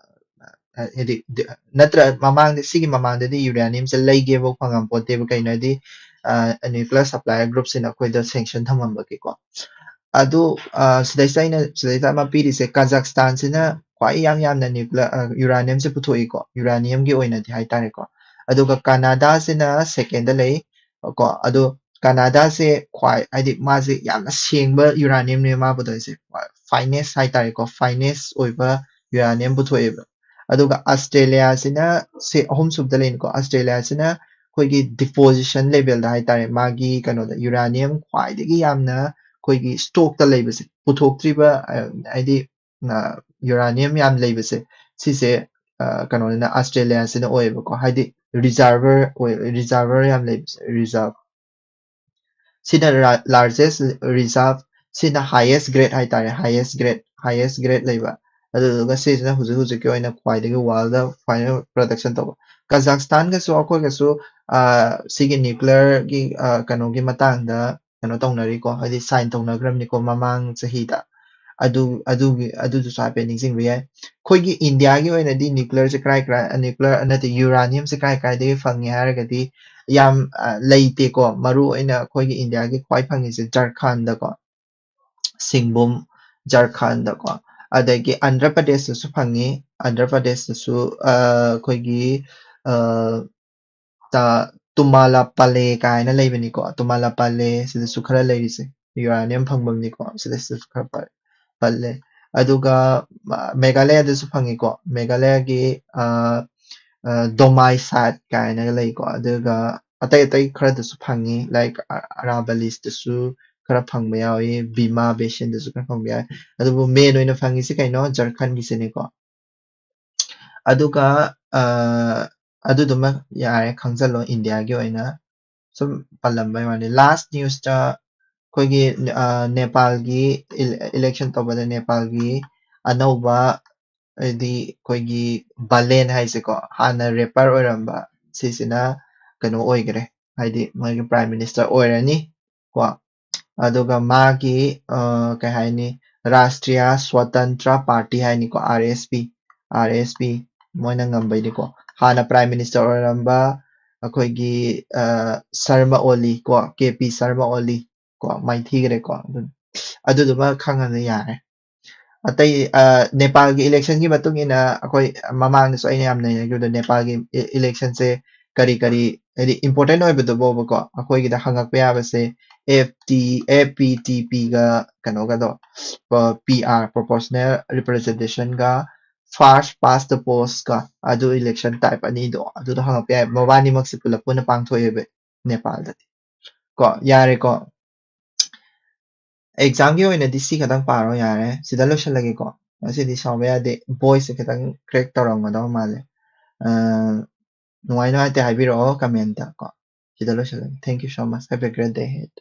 ꯍꯥꯏꯗꯤ ꯁꯤꯒꯤ ꯃꯃꯥꯡꯗꯗꯤ ꯌꯨꯔꯥꯅꯤꯌꯝꯁꯦ ꯂꯩꯒꯦꯐꯥꯎ ꯐꯪꯉꯝꯄꯣꯠꯇꯦꯕ ꯀꯩꯅꯣ ꯍꯥꯏꯗꯤ ꯅ꯭ꯌꯨꯀ꯭ꯂꯤꯌꯔ ꯁꯞꯄ꯭ꯂꯥꯏꯌꯔ ꯒ꯭ꯔꯨꯞꯁꯤꯅ ꯑꯩꯈꯣꯏꯗ ꯁꯦꯡꯁꯟ ꯊꯝꯃꯝꯕꯒꯤꯀꯣ ꯑꯗꯨ ꯁꯤꯗꯩꯁꯤꯗ ꯑꯃ ꯄꯤꯔꯤꯁꯦ ꯀꯖꯥꯛꯁꯇꯥꯟꯁꯤꯅ ꯈ꯭ꯋꯥꯏ ꯌꯥꯝꯅ ꯌꯨꯔꯥꯅꯤꯌꯝꯁꯦ ꯄꯨꯊꯣꯛꯏꯀꯣ ꯌꯨꯔꯥꯅꯤꯌꯝꯒꯤ ꯑꯣꯏꯅꯗꯤ ꯍꯥꯏꯇꯥꯔꯦꯀꯣ ꯑꯗꯨꯒ ꯀꯅꯥꯗꯥꯁꯤꯅ ꯁꯦꯀꯦꯟꯗ ꯂꯩ ꯀꯣ ꯑꯗꯣ ꯀꯅꯥꯗꯥꯁꯦ ꯍꯥꯏꯗꯤ ꯃꯥꯁꯦ ꯌꯥꯝꯅ ꯁꯦꯡꯕ ꯌꯨꯔꯥꯅꯤꯌꯝꯅꯦ ꯃꯥ ꯄꯨꯊꯣꯛꯏꯁꯦ ꯐꯥꯏꯅꯦꯁ ꯍꯥꯏꯇꯥꯔꯦꯀꯣ ꯐꯥꯏꯅꯦꯁ ꯑꯣꯏꯕ ꯌꯨꯔꯥꯅꯤꯌꯝ ꯄꯨꯊꯣꯛꯑꯦꯕ ꯑꯗꯨꯒ ꯑꯁꯇ꯭ꯔꯦꯂꯤꯌꯥꯁꯤꯅ ꯑꯍꯨꯝꯁꯨꯕꯗ ꯂꯩꯅꯤꯀꯣ ꯑꯁꯇ꯭ꯔꯦꯂꯤꯌꯥꯁꯤꯅ ꯑꯩꯈꯣꯏꯒꯤ ꯗꯤꯄꯣꯖꯤꯁꯟ ꯂꯦꯚꯦꯜꯗ ꯍꯥꯏꯇꯥꯔꯦ ꯃꯥꯒꯤ ꯀꯩꯅꯣꯗ ꯌꯨꯔꯥꯅꯤꯌꯝ ꯈ꯭ꯋꯥꯏꯗꯒꯤ ꯌꯥꯝꯅ ꯑꯩꯈꯣꯏꯒꯤ ꯁ꯭ꯇꯣꯛꯇ ꯂꯩꯕꯁꯦ ꯄꯨꯊꯣꯛꯇ꯭ꯔꯤꯕ ꯍꯥꯏꯗꯤ ꯌꯨꯔꯥꯅꯤꯌꯝ ꯌꯥꯝ ꯂꯩꯕꯁꯦ ꯁꯤꯁꯦ ꯀꯩꯅꯣꯅꯤꯅ ꯑꯁꯇ꯭ꯔꯦꯂꯤꯌꯥꯁꯤꯅ ꯑꯣꯏꯌꯦꯕꯀꯣ ꯍꯥꯏꯗꯤ ꯔꯤꯖꯥꯔꯚꯔ ꯌꯥꯝ ꯂꯩꯕꯁꯦ ꯔꯤꯖꯥꯔꯚ ꯁꯤꯅ ꯂꯥꯔꯖꯦꯁ ꯔꯤꯖꯥꯔꯚ ꯁꯤꯅ ꯍꯥꯏꯌꯦꯁ ꯒ꯭ꯔꯦꯗ ꯍꯥꯏꯇꯥꯔꯦ ꯍꯥꯏꯌꯦꯁ ꯒ꯭ꯔꯦꯗ ꯂꯩꯕ ꯑꯗꯨꯗꯨꯒ ꯁꯤꯁꯤꯅ ꯍꯧꯖꯤꯛꯀꯤ ꯑꯣꯏꯅ ꯈ꯭ꯋꯥꯏꯗꯒꯤ ꯋꯥꯔꯜꯗ ꯐꯥꯏꯅꯦꯜ ꯄ꯭ꯔꯗꯛꯁꯟ ꯇꯧꯕ ꯀꯖꯥꯛꯁꯇꯥꯟꯒꯁꯨ ꯑꯩꯈꯣꯏꯒꯁꯨ ꯁꯤꯒꯤ ꯅ꯭ꯌꯨꯀ꯭ꯂꯤꯌꯔꯒꯤ ꯀꯩꯅꯣꯒꯤ ꯃꯇꯥꯡꯗ ꯀꯩꯅꯣ ꯇꯧꯅꯔꯤꯀꯣ ꯍꯥꯏꯗꯤ ꯁꯥꯏꯟ ꯇꯧꯅꯈ꯭ꯔꯕꯅꯤꯀꯣ ꯃꯃꯥꯡ ꯆꯍꯤꯗ ꯑꯗꯨꯗꯨꯁꯨ ꯍꯥꯏꯐꯦꯠ ꯅꯤꯡꯁꯤꯡꯕ ꯌꯥꯏ ꯑꯩꯈꯣꯏꯒꯤ ꯏꯟꯗꯤꯌꯥꯒꯤ ꯑꯣꯏꯅꯗꯤ ꯅ꯭ꯌꯨꯀ꯭ꯂꯤꯌꯔꯁꯦ ꯅ꯭ꯌꯨꯀ꯭ꯂꯤꯌꯔ ꯅꯠꯇꯦ ꯌꯨꯔꯥꯅꯤꯌꯝꯁꯦ ꯀꯥꯏꯗꯒꯤ ꯐꯪꯉꯦ ꯍꯥꯏꯔꯒꯗꯤ ꯌꯥꯝ ꯂꯩꯇꯦꯀꯣ ꯃꯔꯨ ꯑꯣꯏꯅ ꯑꯩꯈꯣꯏꯒꯤ ꯏꯟꯗꯤꯌꯥꯒꯤ ꯈ꯭ꯋꯥꯏ ꯐꯪꯉꯤꯁꯦ ꯖꯔꯈꯥꯟꯗꯀꯣ ꯁꯤꯡꯕꯨꯝ ꯖꯔꯈꯥꯟꯗꯀꯣ ꯑꯗꯒꯤ ꯑꯟꯙ꯭ꯔ ꯄ꯭ꯔꯗꯦꯁꯇꯁꯨ ꯐꯪꯉꯤ ꯑꯟꯙ꯭ꯔ ꯄ꯭ꯔꯗꯦꯁꯇꯁꯨ ꯑꯩꯈꯣꯏꯒꯤ ꯇꯨꯃꯥꯂꯥꯄꯥꯂꯦ ꯀꯥꯏꯅ ꯂꯩꯕꯅꯤꯀꯣ ꯇꯨꯃꯥꯂꯥꯄꯥꯂꯦ ꯁꯤꯗꯁꯨ ꯈꯔ ꯂꯩꯔꯤꯁꯦ ꯌꯨꯔꯥꯅꯤꯌꯝ ꯐꯪꯐꯝꯅꯤꯀꯣ ꯁꯤꯗꯁꯨ ꯈꯔ ꯄꯜꯂꯦ ꯑꯗꯨꯒ ꯃꯦꯘꯥꯂꯌꯥꯗꯁꯨ ꯐꯪꯉꯤꯀꯣ ꯃꯦꯘꯥꯂꯌꯥꯒꯤ ꯗꯣꯃꯥꯏꯁꯥꯠ ꯀꯥꯏꯅꯒ ꯂꯩꯀꯣ ꯑꯗꯨꯒ ꯑꯇꯩ ꯈꯔꯗꯁꯨ ꯐꯪꯉꯤ ꯂꯥꯏꯛ ꯑꯔꯥꯕꯂꯤꯁꯇꯁꯨ ꯈꯔ ꯐꯪꯕ ꯌꯥꯎꯏ ꯚꯤꯃꯥ ꯕꯦꯁꯤꯟꯗꯁꯨ ꯈꯔ ꯐꯪꯕ ꯌꯥꯎꯏ ꯑꯗꯨꯕꯨ ꯃꯦꯟ ꯑꯣꯏꯅ ꯐꯪꯉꯤꯁꯤ ꯀꯩꯅꯣ ꯖꯔꯈꯟꯒꯤꯁꯤꯅꯤꯀꯣ ꯑꯗꯨꯒ ꯑꯗꯨꯗꯨꯃ ꯌꯥꯔꯦ ꯈꯪꯖꯜꯂꯣ ꯏꯟꯗꯤꯌꯥꯒꯤ ꯑꯣꯏꯅ ꯁꯨꯝ ꯄꯜꯂꯝꯕꯩ ꯋꯥꯅꯤ ꯂꯥꯁ ꯅ꯭ꯌꯨꯁꯇ ꯑꯩꯈꯣꯏꯒꯤ ꯅꯦꯄꯥꯜꯒꯤ ꯏꯂꯦꯛꯁꯟ ꯇꯧꯕꯗ ꯅꯦꯄꯥꯜꯒꯤ ꯑꯅꯧꯕ ꯍꯥꯏꯗꯤ ꯑꯩꯈꯣꯏꯒꯤ ꯕꯥꯂꯦꯟ ꯍꯥꯏꯁꯦꯀꯣ ꯍꯥꯟꯅ ꯔꯦꯄꯔ ꯑꯣꯏꯔꯝꯕ ꯁꯤꯁꯤꯅ ꯀꯩꯅꯣ ꯑꯣꯏꯈ꯭ꯔꯦ ꯍꯥꯏꯗꯤ ꯃꯣꯏꯒꯤ ꯄ꯭ꯔꯥꯏꯝ ꯃꯤꯅꯤꯁꯇꯔ ꯑꯣꯏꯔꯅꯤ ꯀꯣ ꯑꯗꯨꯒ ꯃꯥꯒꯤ ꯀꯩ ꯍꯥꯏꯅꯤ ꯔꯥꯁꯇ꯭ꯔꯤꯌꯥ ꯁ꯭ꯋꯥꯇꯟꯇ꯭ꯔ ꯄꯥꯔꯇꯤ ꯍꯥꯏꯅꯤꯀꯣ RSP ꯃꯣꯏꯅ ꯉꯝꯕꯩꯅꯤꯀꯣ ꯍꯥꯟꯅ ꯄ꯭ꯔꯥꯏꯝ ꯃꯤꯅꯤꯁꯇꯔ ꯑꯣꯏꯔꯝꯕ ꯑꯩꯈꯣꯏꯒꯤ ꯁꯔꯃ ꯑꯣꯂꯤ ꯀꯣ KP ꯁꯔꯃ ꯑꯣꯂꯤ ꯀꯣ ꯃꯥꯏꯊꯤꯈ꯭ꯔꯦꯀꯣ ꯑꯗꯨꯗꯨꯃ ꯈꯪꯉꯒ ꯌꯥꯔꯦ ꯑꯇꯩ ꯅꯦꯄꯥꯜꯒꯤ ꯏꯂꯦꯛꯁꯟꯒꯤ ꯃꯇꯨꯡ ꯏꯟꯅ ꯑꯩꯈꯣꯏ ꯃꯃꯥꯡꯗꯁꯨ ꯑꯩꯅ ꯌꯥꯝ ꯅꯩꯅꯈꯤꯕꯗꯣ ꯅꯦꯄꯥꯜꯒꯤ ꯏꯂꯦꯛꯁꯟꯁꯦ ꯀꯔꯤ ꯍꯥꯏꯗꯤ ꯏꯝꯄꯣꯔꯇꯦꯟ ꯑꯣꯏꯕꯗꯨꯕꯣꯕꯀꯣ ꯑꯩꯈꯣꯏꯒꯤꯗ ꯍꯪꯉꯛꯄ ꯌꯥꯕꯁꯦ APTPꯒ ꯀꯩꯅꯣꯒꯗꯣ PR ꯄ꯭ꯔꯣꯄꯣꯔꯁꯅꯦꯜ ꯔꯤꯄ꯭ꯔꯖꯦꯟꯇꯦꯁꯟꯒ ꯐꯥꯔꯁ ꯄꯥꯁ ꯗ ꯄꯣꯁꯀ ꯑꯗꯨꯏꯂꯦꯛꯁꯟ ꯇꯥꯏꯞ ꯑꯅꯤꯗꯣ ꯑꯗꯨꯗꯣ ꯍꯪꯉꯛꯄ ꯌꯥꯏ ꯃꯕꯥꯅꯤꯃꯛꯁꯦ ꯄꯨꯂꯞ ꯄꯨꯟꯅ ꯄꯥꯡꯊꯣꯛꯑꯦꯕ ꯅꯦꯄꯥꯜꯗꯗꯤ ꯀꯣ ꯌꯥꯔꯦꯀꯣ ꯑꯦꯛꯖꯥꯝꯒꯤ ꯑꯣꯏꯅꯗꯤ ꯁꯤ ꯈꯛꯇꯪ ꯄꯥꯔꯣ ꯌꯥꯔꯦ ꯁꯤꯗ ꯂꯣꯏꯁꯤꯜꯂꯒꯦꯀꯣ ꯉꯁꯤꯗꯤ ꯁꯥꯎꯕ ꯌꯥꯗꯦ ꯚꯣꯏꯁꯁꯦ ꯈꯤꯇꯪ ꯀ꯭ꯔꯦꯛ ꯇꯧꯔꯝꯒꯗꯕ ꯃꯥꯜꯂꯦ ꯅꯨꯡꯉꯥꯏ ꯅꯨꯡꯉꯥꯏꯇꯦ ꯍꯥꯏꯕꯤꯔꯛꯑꯣ ꯀꯃꯦꯟꯇ ꯀꯣ ꯁꯤꯗ ꯂꯣꯏꯁꯤꯜꯂꯒꯦ thank you so much have a great day head